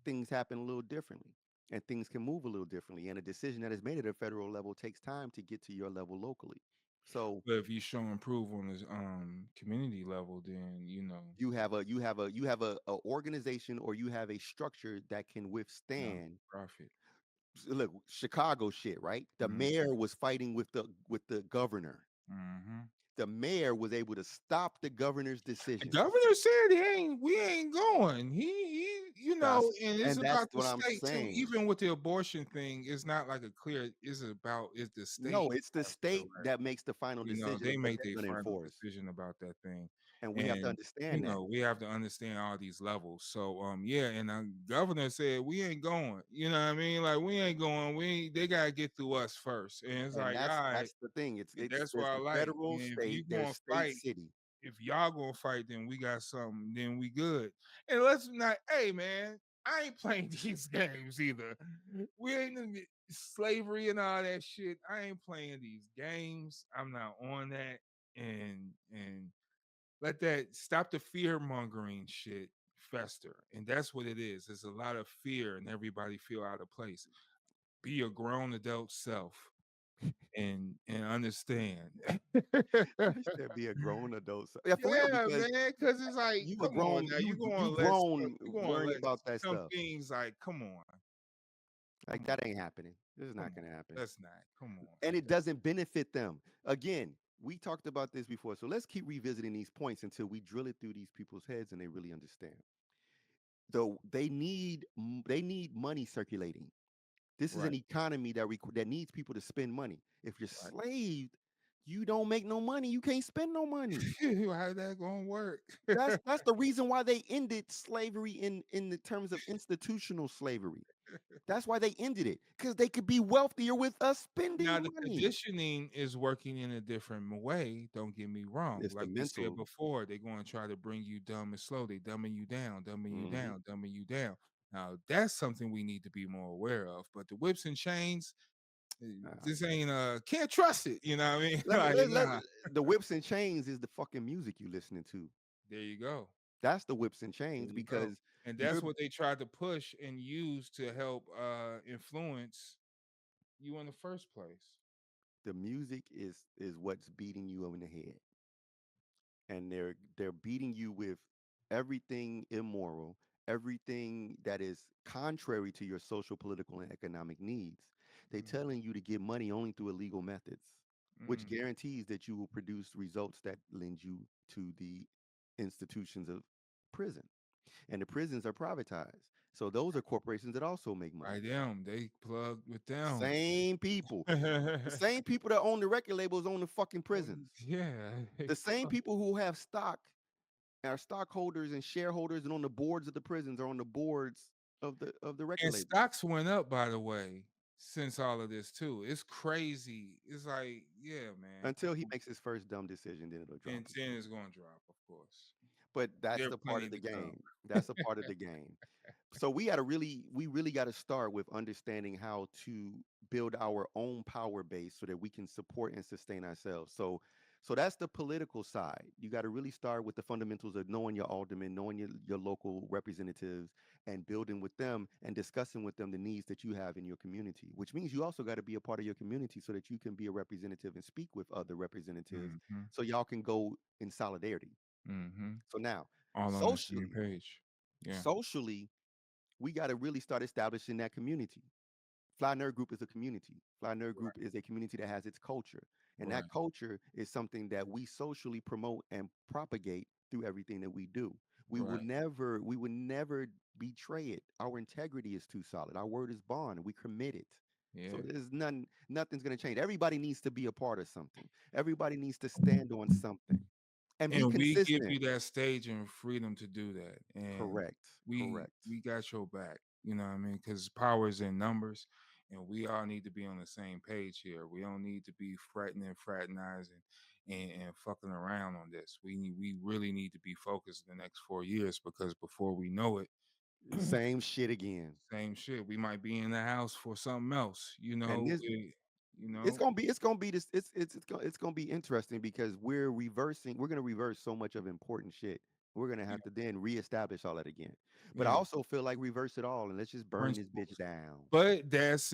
things happen a little differently. And things can move a little differently. And a decision that is made at a federal level takes time to get to your level locally. So But if you show improve on this community level, then you know, you have a organization or you have a structure that can withstand. non-profit. Look, Chicago shit, right? The Mm-hmm. mayor was fighting with the governor. Mm-hmm. The mayor was able to stop the governor's The decision. governor said we ain't going. You know, That's and it's and that's about the what I'm state too. saying. Even with the abortion thing, it's not like a clear. It's about is the state No, it's the has the state right. that makes the final You know, decision they of what make they're their going to final enforce, decision about that thing, and we have to and you understand that. know we have to understand all these levels. So yeah, and the governor said we ain't going. You know what I mean? Like we ain't going. They gotta get through us first, and it's And like all right, that's the thing. It's and it's that's what there's I the like. federal, And if state, you there's gonna state, fight city. if y'all gonna fight, then we got something. Then we good. And let's not. Hey man, I ain't playing these games either. We ain't in slavery and all that shit. I ain't playing these games. I'm not on that. And let that stop the fear mongering shit fester. And that's what it is. There's a lot of fear, and everybody feel out of place. Be a grown adult self and understand. You should be a grown adult. Yeah, for real, Yeah, because man, because it's like, you a come on grown, now, you grown you gonna worrying let about that some stuff. things like, Like come on, that ain't happening. This is come not on, gonna happen. let's not, come on. And it doesn't benefit them. Again, we talked about this before, so let's keep revisiting these points until we drill it through these people's heads and they really understand. Though they need money circulating. This is Right, an economy that needs people to spend money. If you're right. slaved, you don't make no money. You can't spend no money. How that gonna work? That's the reason why they ended slavery in the terms of institutional slavery. That's why they ended it because they could be wealthier with us Now spending the money. conditioning is working in a different way. Don't get me wrong. It's the Like we said mental. before, they're going to try to bring you dumb and slow. They dumbing you down, dumbing you Hmm. down, dumbing you down. Now that's something we need to be more aware of. But the whips and chains, this ain't can't trust it. You know what I mean? Let me Like let nah. the whips and chains is the fucking music you listening to. There you go. That's the whips and There chains you go. because And you're that's what they tried to push and use to help influence you in the first place. the music is what's beating you over the head, and they're beating you with everything immoral, everything that is contrary to your social, political, and economic needs. They Mm, telling you to get money only through illegal methods, which mm, guarantees that you will produce results that lend you to the institutions of prison. And the prisons are privatized. So those are corporations that also make money. by them, they plugged with them. Same people. The same people that own the record labels own the fucking prisons. Yeah. The same people who have stock are stockholders and shareholders and on the boards of the prisons or on the boards of the record And labels stocks went up, by the way, since all of this too. It's crazy. It's like, yeah, man, come until he on. makes his first dumb decision, then it'll drop And again. 10 is going to drop, of course. But that's There are the part plenty of the to come. game. That's a part of the game. So we really got to start with understanding how to build our own power base so that we can support and sustain ourselves. So that's the political side. You got to really start with the fundamentals of knowing your aldermen, knowing your local representatives, and building with them and discussing with them the needs that you have in your community, which means you also got to be a part of your community so that you can be a representative and speak with other representatives Hmm. so y'all can go in solidarity. Hmm. So now, All on the same socially, page. Yeah. socially, we got to really start establishing that community. Fly Nerd Group is a community. Fly Nerd Group Right. is a community that has its culture. And that Right. culture is something that we socially promote and propagate through everything that we do. Right. We would never betray it. Our integrity is too solid. Our word is bond. We commit it. Yeah. So there's nothing's gonna change. Everybody needs to be a part of something. Everybody needs to stand on something and be And we give consistent. you that stage and freedom to do that. And Correct. we Correct. we got your back. You know what I mean? Because power is in numbers, and we all need to be on the same page here. We don't need to be fretting and fraternizing and fucking around on this. We really need to be focused in the next 4 years, because before we know it, Same shit again. same shit. We might be in the house for something else. And this You know. it's gonna be this it's gonna be interesting because we're gonna reverse so much of important shit. We're gonna Yeah, have to then reestablish all that again. But I yeah. also feel like reverse it all and let's just burn this bitch Principles. down. But that's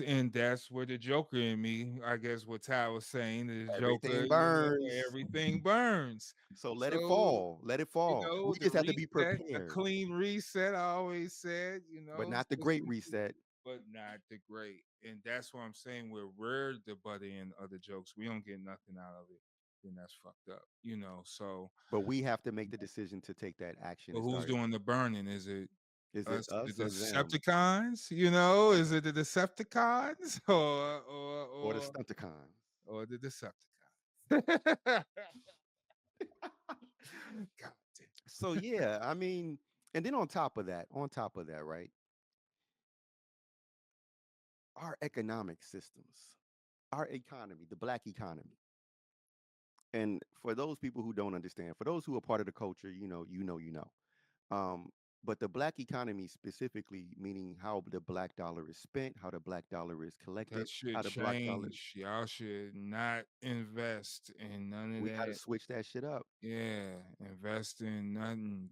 where the Joker in me, I guess what Ty was saying, the Joker, Everything burns. everything burns. So let it So, fall. Let it fall. We the just have to be reset, the prepared, clean reset, I always said, but not the great reset. but not the great. And that's what I'm saying. Where we're the butt end of the jokes, we don't get nothing out of it. Then that's fucked up. So, But we have to make the decision to take that action but and who's start. doing the burning? Is it Is it us, the us or them Decepticons? Is it the Decepticons or the Stunticons? or the Decepticons? God damn. So yeah, I mean, and then on top of that, right? Our economic systems, our economy, the black economy. And for those people who don't understand, for those who are part of the culture, you know. Um, but the black economy specifically, meaning how the black dollar is spent, how the black dollar is collected, That should how the black dollar, change. Y'all should not invest in none of we got to that. switch that shit up. Yeah, invest in nothing.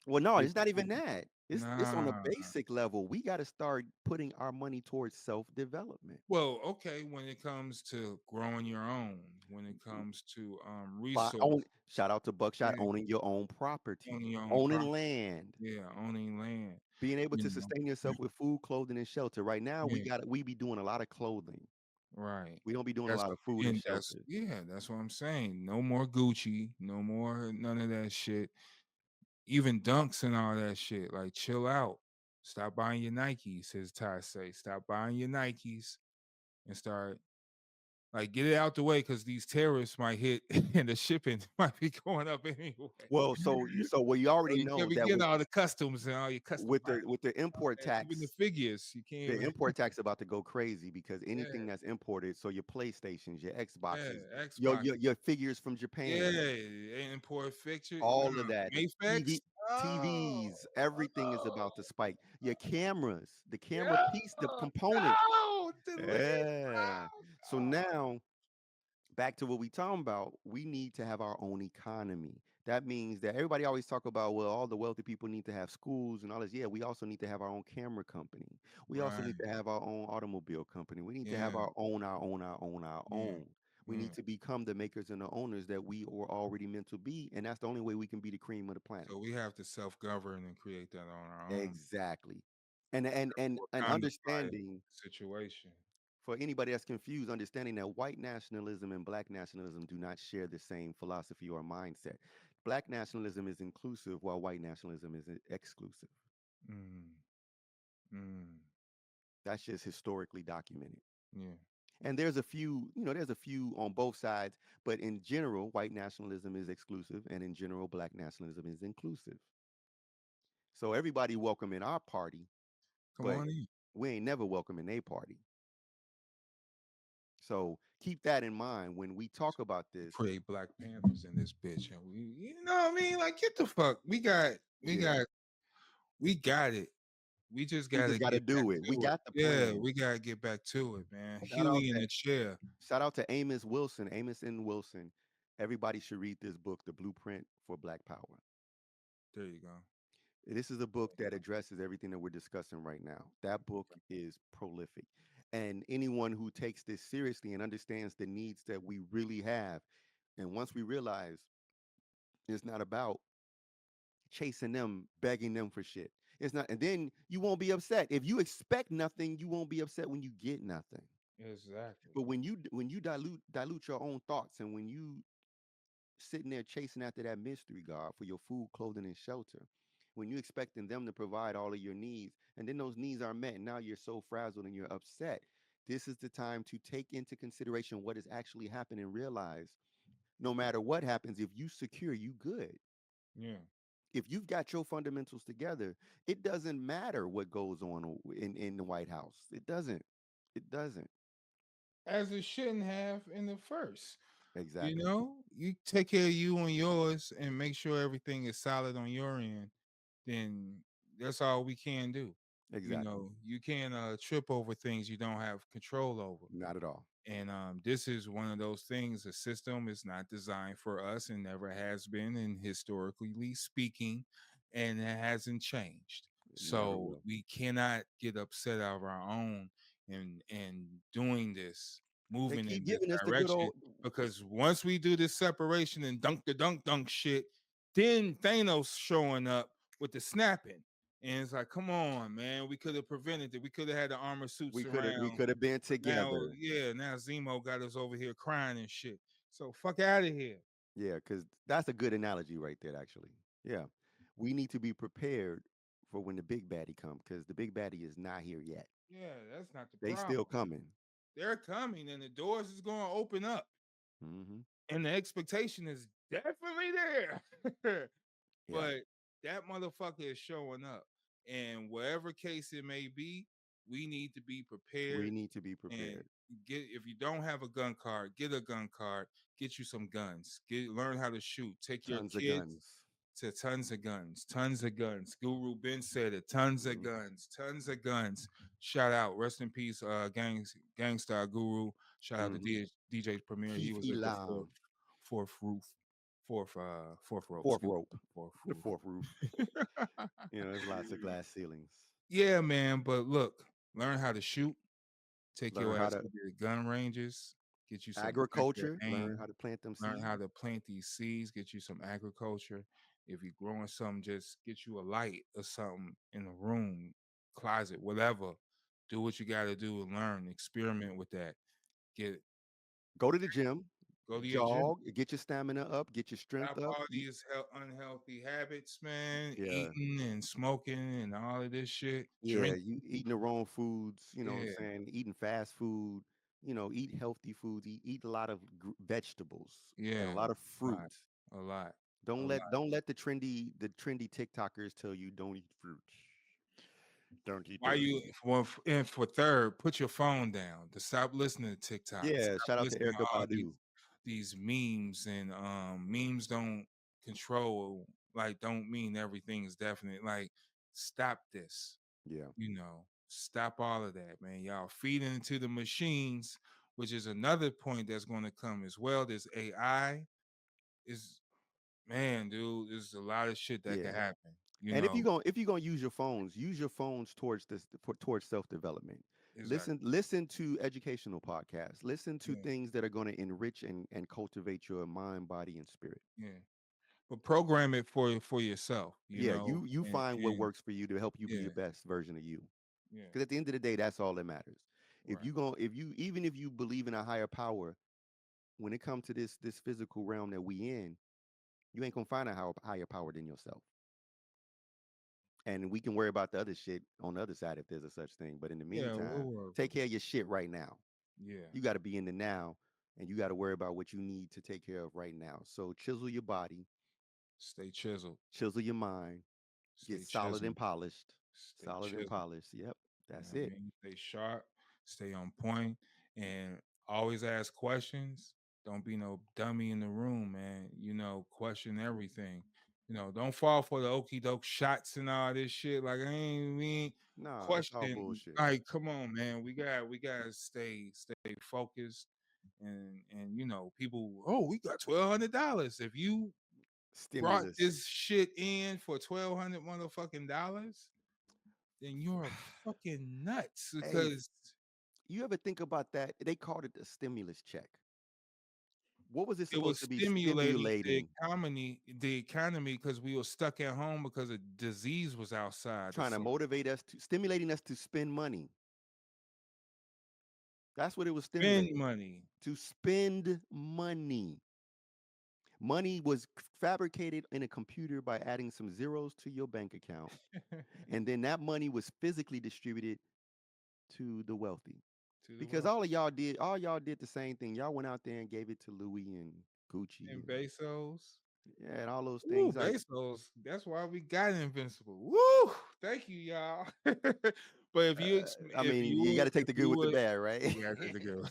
Well, no, Get it's not even that. It's on a nah. basic level. We got to start putting our money towards self development. Well, okay, when it comes to growing your own, when it comes to Own, resource, shout out to Buckshot yeah, owning your own property, owning your own owning property, land, yeah, owning land, being able you to know. sustain Yeah, yourself with food, clothing, and shelter. Right now, yeah, we be doing a lot of clothing. right. We don't be doing a That's lot of food and and that's shelter. yeah, that's what I'm saying. No more Gucci, no more none of that shit. Even dunks and all that shit. Like, chill out. Stop buying your Nikes, as Ty say. Stop buying your Nikes and start like get it out the way, because these terrorists might hit and the shipping might be going up anyway. Well, well, you already You can't know be that getting all the customs and all your custom items. with the import Even the tax, figures, you can't the even. import tax about to go crazy because Yeah, anything that's imported, so your PlayStations, your yeah, Xboxes, Xbox. your figures from Yeah, Japan, import fixture. all of that, Mayfix. Oh, TVs, everything is about to spike. Your cameras, the camera yeah. piece, the components. No, delete. Yeah. So now back to what we talking about, we need to have our own economy. That means that everybody always talk about, well, all the wealthy people need to have schools and all this. Yeah, we also need to have our own camera company. We also Right. need to have our own automobile company. We need to have Yeah. our Yeah. own. We Yeah. need to become the makers and the owners that we were already meant to be, and that's the only way we can be the cream of the planet. So we have to self-govern and create that on our own. Exactly. And Wakanda-fied understanding situation. for anybody that's confused, understanding that white nationalism and black nationalism do not share the same philosophy or mindset. Black nationalism is inclusive while white nationalism is exclusive. Mm. Mm. That's just historically documented. Yeah. And there's a few on both sides, but in general, white nationalism is exclusive, and in general, black nationalism is inclusive. So everybody welcome in our party, Come but on in. we ain't never welcome in a party. So keep that in mind when we talk about this. Create Black Panthers in this bitch. And you know what I mean? Like, get the fuck. Yeah. We got it. We just We gotta just got to get back do it. We to it. got the Yeah, plan. we gotta get back to it, man. Shout out Huey in to the chair. Amos Wilson, Amos and Wilson. Everybody should read this book, The Blueprint for Black Power. There you go. This is a book that addresses everything that we're discussing right now. That book is prolific. And anyone who takes this seriously and understands the needs that we really have, and once we realize it's not about chasing them, begging them for shit. It's not, and then you won't be upset. If you expect nothing, you won't be upset when you get nothing. Exactly. But when you dilute your own thoughts, and when you sitting there chasing after that mystery god for your food, clothing, and shelter, when you expecting them to provide all of your needs, and then those needs are met, and now you're so frazzled and you're upset. This is the time to take into consideration what is actually happening and realize no matter what happens, if you secure, you good. Yeah. If you've got your fundamentals together, it doesn't matter what goes on in the White House. It doesn't. It doesn't. As it shouldn't have in the first. You Exactly. know, you take care of you and yours and make sure everything is solid on your end, then that's all we can do. You Exactly. know, you can't trip over things you don't have control over. Not at all. And this is one of those things. The system is not designed for us and never has been, and historically speaking, and it hasn't changed. It never So will. we cannot get upset of our own and doing this, They moving keep in this giving us the good direction. old. Because once we do this separation and dunk shit, then Thanos showing up with the snapping. And it's like, come on, man. We could have prevented it. We could have had the armor suits We around. could have been But now, together. yeah, now Zemo got us over here crying and shit. So fuck out of here. Yeah, because that's a good analogy right there. Actually, yeah, we need to be prepared for when the big baddie comes because the big baddie is not here yet. Yeah, that's not the They still problem. coming. They're coming and the doors is going to open up. Hmm. And the expectation is definitely there. Yeah, But that motherfucker is showing up. And whatever case it may be, we need to be we prepared need to be and prepared. get if you don't have a gun card, get a gun card, get you some guns, learn how to shoot, take your Tons of kids guns. to tons of guns, tons of guns. Guru Ben said it, tons of Hmm. guns, tons of guns. Shout out, rest in peace, Gangstar Guru. Shout out to Hmm. DJ Premier. He Keith was at the Elam, fourth roof, fourth rope, fourth excuse rope, me, fourth the fourth roof. roof. There's lots of glass ceilings. Yeah, man. But look, learn how to shoot. Take Learn your how ass to to the gun ranges. Get you some accurate agriculture. Learn aim. how to plant them Learn seeds. how to plant these seeds. Get you some agriculture. If you're growing something, just get you a light or something in the room, closet, whatever. Do what you got to do and learn. Experiment with that. Get Go to the gym, go to your gym. jog, get your stamina up, get your strength Stop up. all Eat. these unhealthy habits, man. Yeah, Eating and smoking and all of this shit. yeah. Drinking. You eating the wrong foods. You know what I'm Yeah, saying? Eating fast food. Eat healthy foods. Eat a lot of vegetables and a yeah. lot of A fruit. lot. A lot. A Don't lot. let the trendy TikTokers tell you don't eat fruit. Don't eat Why those. you and for third, put your phone down to stop listening to TikTok. Yeah. Stop Shout out to listening Erica to all Badu. these memes and memes don't control like don't mean everything is definite. Like stop this. Yeah. Stop all of that, man. Y'all feeding into the machines, which is another point that's going to come as well. This AI is man, dude, there's a lot of shit that Yeah. can happen. And if you're gonna use your phones towards towards self development. Exactly. Listen to educational podcasts. Listen to Yeah, things that are going to enrich and cultivate your mind, body, and spirit. yeah. But program it for yourself, Yeah, you find what and works for you to help you be yeah, the best version of you. yeah, Because at the end of the day, that's all that matters. If right. you go, if you even if you believe in a higher power, when it comes to this physical realm that we in, you ain't gonna find a higher power than yourself. And we can worry about the other shit on the other side if there's a such thing. But in the Yeah, meantime, we'll work take with care of your shit right now. yeah. You got to be in the now, and you got to worry about what you need to take care of right now. So chisel your body, Stay chiseled, chisel your mind, get stay solid and chiseled, polished. stay Solid and chiseled. polished. Yep, You know that's what I it. mean? Stay sharp, stay on point, and always ask questions. Don't be no dummy in the room, man. Question everything. Don't fall for the okey doke shots and all this shit. Like I ain't we ain't Nah, that's all question. bullshit. Like, come on, man. We gotta stay focused. And people, oh, we got $1,200. If you brought Stimulus. this shit in for 1,200 motherfucking dollars, then you're fucking nuts Hey, because you ever think about that? They called it the stimulus check. What was it it was supposed to be stimulating stimulating? the economy because we were stuck at home because a disease was outside or Trying to something. motivate us to stimulating us to spend money. That's what it was Spend stimulating. money. To spend money. Money was fabricated in a computer by adding some zeros to your bank account. To And then that money was physically distributed to the wealthy. to the Because world. all y'all did the same thing. Y'all went out there and gave it to Louis and Gucci And and Bezos. yeah, and all those Woo, things. Like, Bezos. That's why we got Invincible. Woo! Thank you, y'all. But if you I mean, you got to take if the good you with the would bad, right? yeah, take the good.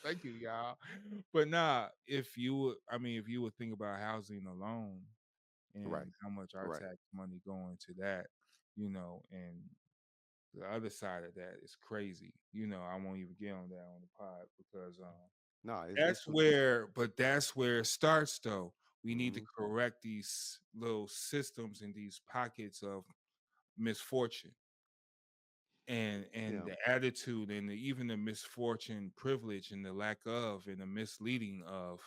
Thank you, y'all. But nah, if you would, I mean, if you would think about housing alone Right, and how much our right. tax money going to that, and the other side of that is crazy. I won't even get on that on the pod because No, it's that's where it starts though. We need to mhm, correct these little systems and these pockets of misfortune and yeah, the attitude and even the misfortune, privilege, and the lack of and the misleading of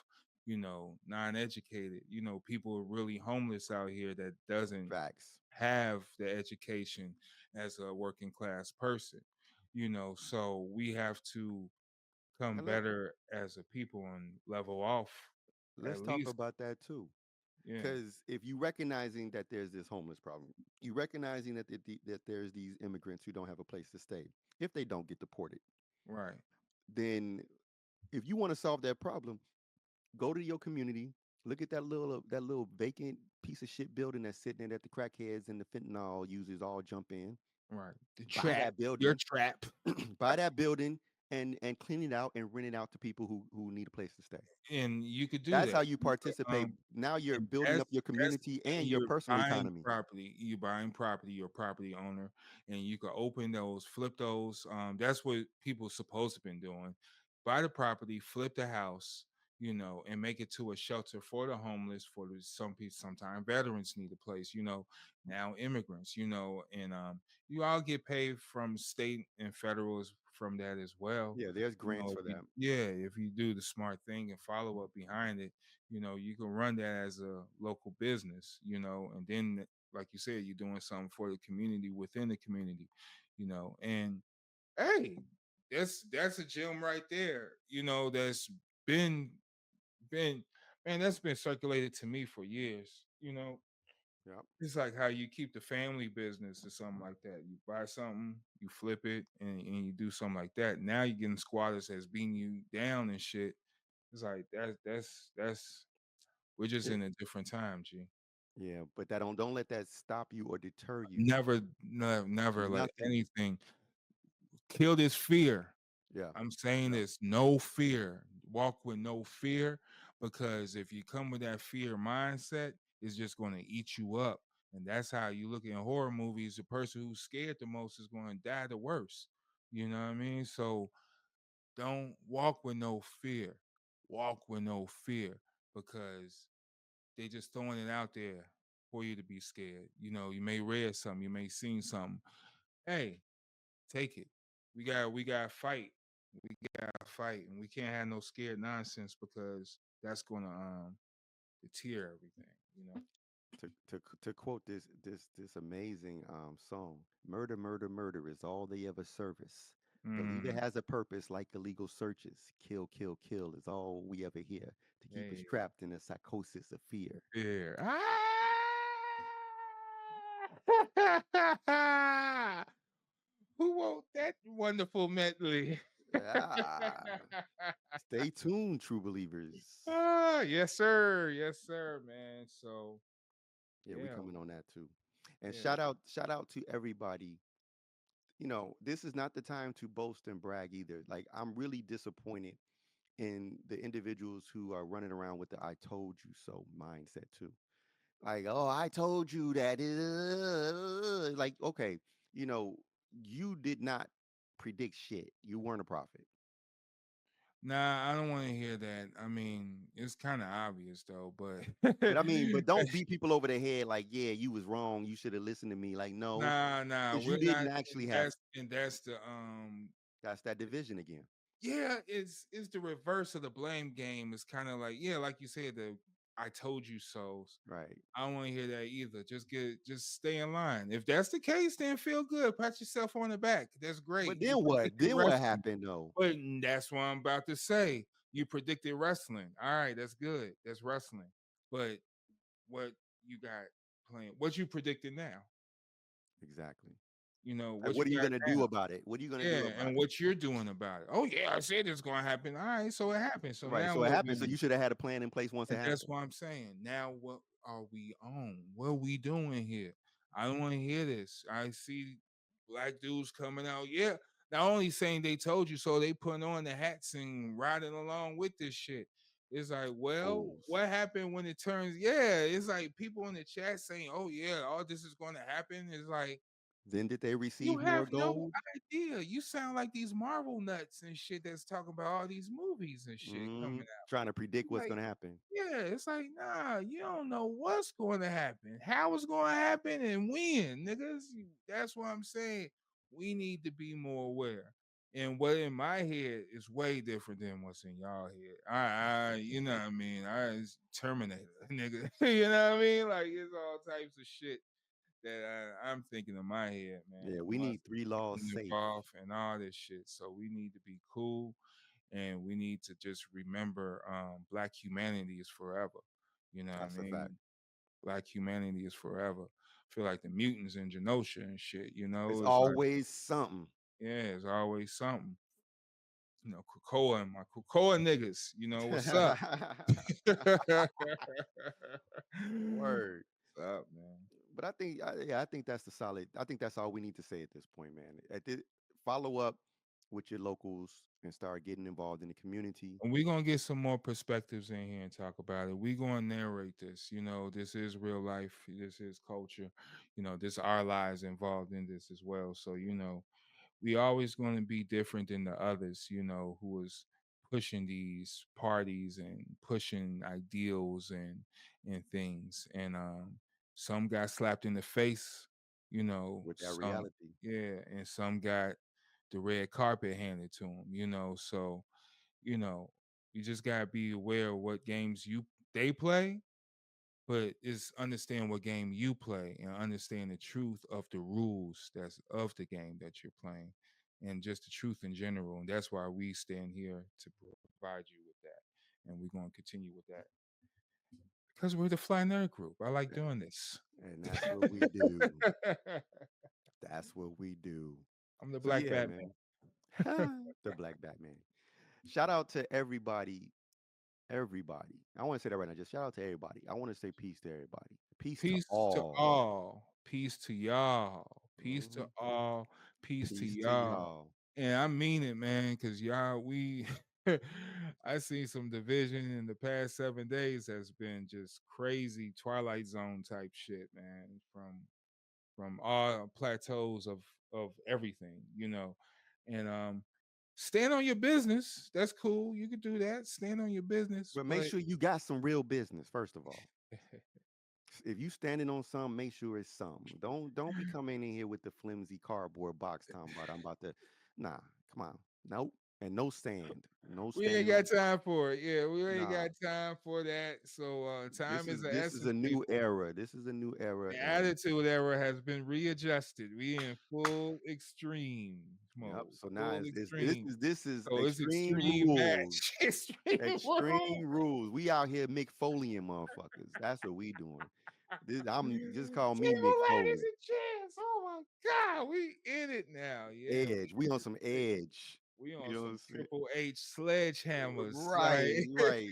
non-educated, people are really homeless out here that doesn't facts. have the education as a working class person. So we have to come And better as a people and level off let's at talk least. about that too. Yeah, Because if you recognizing that there's this homeless problem, you recognizing that there's these immigrants who don't have a place to stay if they don't get deported, right, then if you want to solve that problem, go to your community, look at that little vacant piece of shit building that's sitting there that the crackheads and the fentanyl users all jump in. right. The Buy trap, that your building, trap. buy that building, and clean it out and rent it out to people who need a place to stay. And you could do That's that. how you participate. Now you're And building up your community and and your you're personal buying economy. property. You're buying property. You're a property owner, and you can open those, flip those. That's what people supposed to been doing. Buy the property, flip the house, and make it to a shelter for the homeless. For some people, sometimes veterans need a place. Now immigrants. And you all get paid from state and federals from that as well. Yeah, there's grants for that. If you do the smart thing and follow up behind it, you can run that as a local business, and then, like you said, you're doing something for the community within the community, and hey, that's a gem right there, that's been been man, that's been circulated to me for years, Yep. it's like how you keep the family business or something like that. You buy something, you flip it, and you do something like that. Now you're getting squatters that's beating you down and shit. It's like that's we're just It, in a different time, G. yeah, but that don't let that stop you or deter you Never, never from let nothing. anything kill this fear. Yeah. I'm saying Yep. this, no fear. Walk with no fear, because if you come with that fear mindset, it's just going to eat you up. And that's how you look in horror movies. The person who's scared the most is going to die the worst. You know what I mean? So don't walk with no fear. Walk with no fear, because they just throwing it out there for you to be scared. You may read something, you may seen something. Hey, take it. We got to fight. We got to fight, and we can't have no scared nonsense, because that's going to deter everything. To quote this amazing song, murder, murder, murder is all they ever service. Believe it Mm, has a purpose like illegal searches. Kill, kill, kill is all we ever hear to keep us hey, trapped in a psychosis of fear. fear. Who wrote that wonderful medley? Ah, stay tuned, true believers. Yes, sir. Yes, sir, man. So Yeah, we yeah, coming on that too. And yeah. shout out to everybody. This is not the time to boast and brag either. Like, I'm really disappointed in the individuals who are running around with the "I told you so" mindset too. Like, oh, I told you that. Like, okay, you know, you did not predict shit. You weren't a prophet. Nah, I don't want to hear that. I mean, it's kind of obvious though, but But don't beat people over the head like, yeah, you was wrong. You should have listened to me. Like, no, nah, because you we're didn't not. actually have. And that's the That's that division again. yeah, it's the reverse of the blame game. It's kind of like, yeah, like you said, the I told you so. Right. I don't want to hear that either. Just stay in line. If that's the case, then feel good. Pat yourself on the back. That's great. But You then what? predicted Then what wrestling. happened though? But that's what I'm about to say. You predicted wrestling. All right, that's good. That's wrestling. But what you got playing? What you predicted now? Exactly. Like, What what you are you got gonna do now? about it? What are you gonna do Yeah, about and it? what you're doing about it. Oh yeah, I said it's gonna happen. All right, so it happened. So Right. now So it what we happened. So on? you should have had a plan in place once it And that's happened. what I'm saying. Now what are we on? What are we doing here? I don't want to hear this. I see black dudes coming out. Yeah. Not only saying they told you so, they put on the hats and riding along with this shit. It's like, well, Fools. what happened when it turns? Yeah, it's like people in the chat saying, "Oh yeah, all this is going to happen." It's like Then did they you receive more have no gold? idea. You sound like these Marvel nuts and shit that's talking about all these movies and shit coming out. Trying to predict what's Like, gonna happen. yeah, it's like, nah, you don't know what's going to happen, how it's going to happen, and when, niggas. That's what I'm saying. We need to be more aware. And what in my head is way different than what's in y'all head. You know what I mean? It's Terminator, nigga. You know what I mean? Like, it's all types of shit that I'm thinking in my head, man. Yeah, we From us need three laws getting safe. involved and all this shit. So we need to be cool, and we need to just remember black humanity is forever. You know what I That's a fact. mean? Black humanity is forever. I feel like the mutants in Genosha and shit, It's it's like, always something. yeah, it's always something. Krakoa and my Krakoa niggas, what's up? What's Word. up, man? But I think that's the solid. I think that's all we need to say at this point, man. Follow up with your locals and start getting involved in the community. And we're gonna get some more perspectives in here and talk about it. We're gonna narrate this. This is real life. This is culture. This our lives involved in this as well. So, we always gonna be different than the others, who is pushing these parties and pushing ideals and things. And some got slapped in the face, With that some reality. yeah, and some got the red carpet handed to them, so you know, you just gotta be aware of what games they play, but is understand what game you play and understand the truth of the rules that's of the game that you're playing, and just the truth in general. And that's why we stand here to provide you with that. And we're gonna continue with that because we're the Fly Nerd Group. I like And, doing this. and that's what we do. That's what we do. I'm the So Black yeah, Batman. man. The Black Batman. Shout out to everybody. Everybody. I want to say that right now. Just shout out to everybody. I want to say peace to everybody. Peace to Peace to all. all. Peace to y'all. Peace to Mhm. all. Peace to Peace to y'all. y'all. And I mean it, man, because y'all, I seen some division in the past 7 days has been just crazy Twilight Zone type shit, man, from all plateaus of everything, and stand on your business. That's cool. You could do that. Stand on your business, But make but sure you got some real business, first of all. If you standing on something, make sure it's something. Don't be coming in here with the flimsy cardboard box talking about I'm about to nah, come on. Nope. And no sand. No we ain't standing got on time for it. Yeah, we ain't nah. got time for that. So This time is is the this is essence, a new people. era. This is a new era The and attitude era has been readjusted. We in full extreme yep. mode. So now Full it's extreme. this is So it's extreme extreme rules. match. Extreme rule. Extreme rules. We out here Mick Foleying motherfuckers. That's what we doing. This I'm just call me Mick Table, ladies Foley. and gents. Oh my God, we in it now. Yeah, Edge. We on some edge. we You on know what some I'm saying? Triple H sledgehammers. Right, Like, right,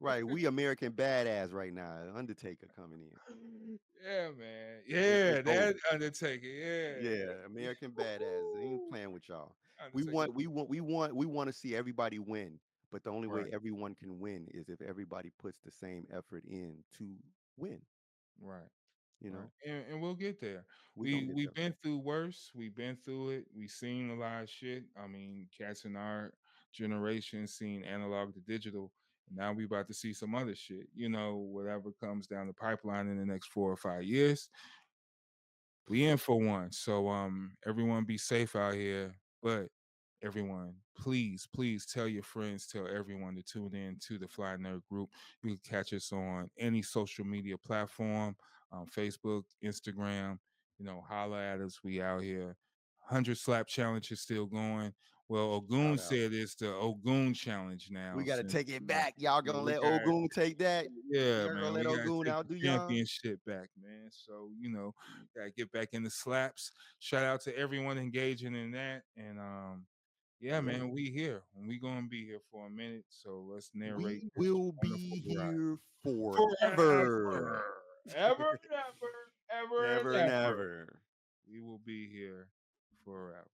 right. We American badass right now. Undertaker coming in. yeah, man. It's Yeah, over. that Undertaker. Yeah, Yeah, American badass. They ain't Woo-hoo. playing with y'all. Undertaker. We want to see everybody win. But the only way Right, everyone can win is if everybody puts the same effort in to win. right. You Right. know, And we'll get there. we gonna We get we've there. been through worse. We've been through it. We've seen a lot of shit. I mean, cats in our generation seen analog to digital. And now we about to see some other shit. Whatever comes down the pipeline in the next 4 or 5 years, we in for one. So everyone be safe out here. But everyone, please tell your friends, tell everyone to tune in to the Fly Nerd Group. You can catch us on any social media platform, Facebook, Instagram. Holla at us. We out here. 100 slap challenge is still going. Well, Ogun Shout out. said it's the Ogun challenge now. We got to Since, take it back. Y'all yeah, gonna we let got, Ogun take that? yeah, Y'all gonna man, let we gotta Ogun take the outdo y'all? championship back, man. So gotta get back in the slaps. Shout out to everyone engaging in that, and yeah, Yeah. man, we here, and we gonna be here for a minute. So let's narrate We this will wonderful be ride. here Forever, forever. ever and ever, ever Ever and and ever. ever. We will be here forever.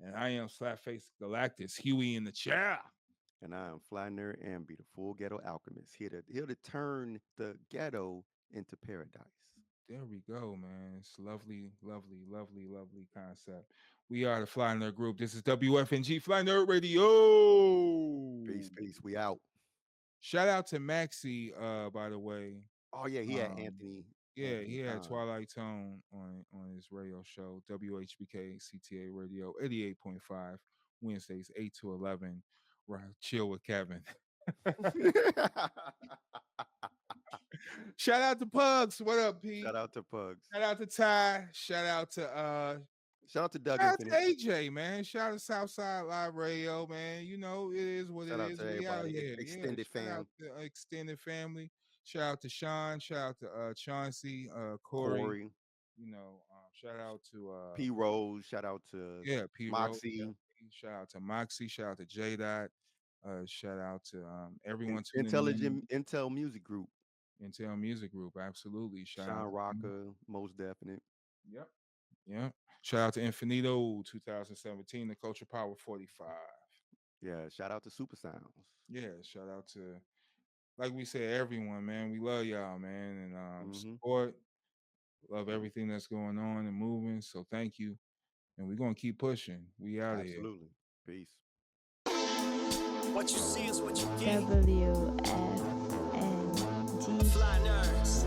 And I am Flatface Galactus, Huey in the chair. And I am Fly Nerd Ambi, the full ghetto alchemist, here to turn the ghetto into paradise. There we go, man. It's lovely, lovely, lovely, lovely concept. We are the Fly Nerd Group. This is WFNG Fly Nerd Radio. Peace, peace. We out. Shout out to Maxie, by the way. Oh yeah, he had Um, yeah, Anthony he had Khan. Twilight Tone on his radio show, WHBK CTA Radio 88.5, Wednesdays 8 to 11. Right, chill with Kevin. Shout out to Pugs. What up, Pete? Shout out to Pugs. Shout out to Ty. Shout out to Doug shout out Infinite. to AJ, man. Shout out to Southside Live Radio, man. You know, it is what Shout it out is. to We out everybody. here. Extended Shout out fam. to extended family. Shout out to Sean. Shout out to Chauncey, Corey. You know, shout out to P Rose. Shout out to P Moxie. Rose. Shout out to Moxie. Shout out to J Dot. Shout out to everyone tuning Intel Music Group. Intel Music Group, absolutely. Shout out Sean to Rocker, most definite. Yep. Shout out to Infinito 2017, the Culture Power 45. Yeah, shout out to Super Sounds. Yeah, shout out to, like we said, everyone, man. We love y'all, man, and support. Love everything that's going on and moving. So thank you, and we're gonna keep pushing. We out of here. Absolutely. Peace. What you see is what you get. WFNG Fly nerds.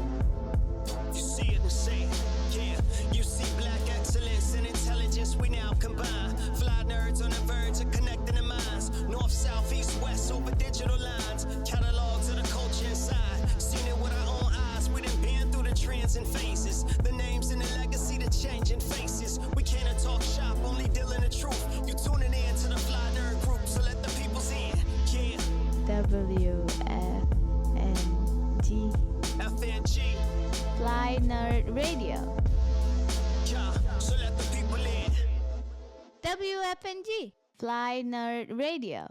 You see it and say it. Yeah. You see black excellence and intelligence we now combine. Fly nerds on the verge of connecting the minds. North, south, east, west over digital lines. Catalogs of the culture inside. Seen it with our own eyes. We done been through the trends and phases. The names and the legacy, the changing faces. We can't talk shop, only dealing the truth. You tuning in to the Fly Nerd Group, so let the peoples in. Yeah. WFNG FNG. Fly Nerd Radio. Yeah. So let the people in. WFNG Fly Nerd Radio.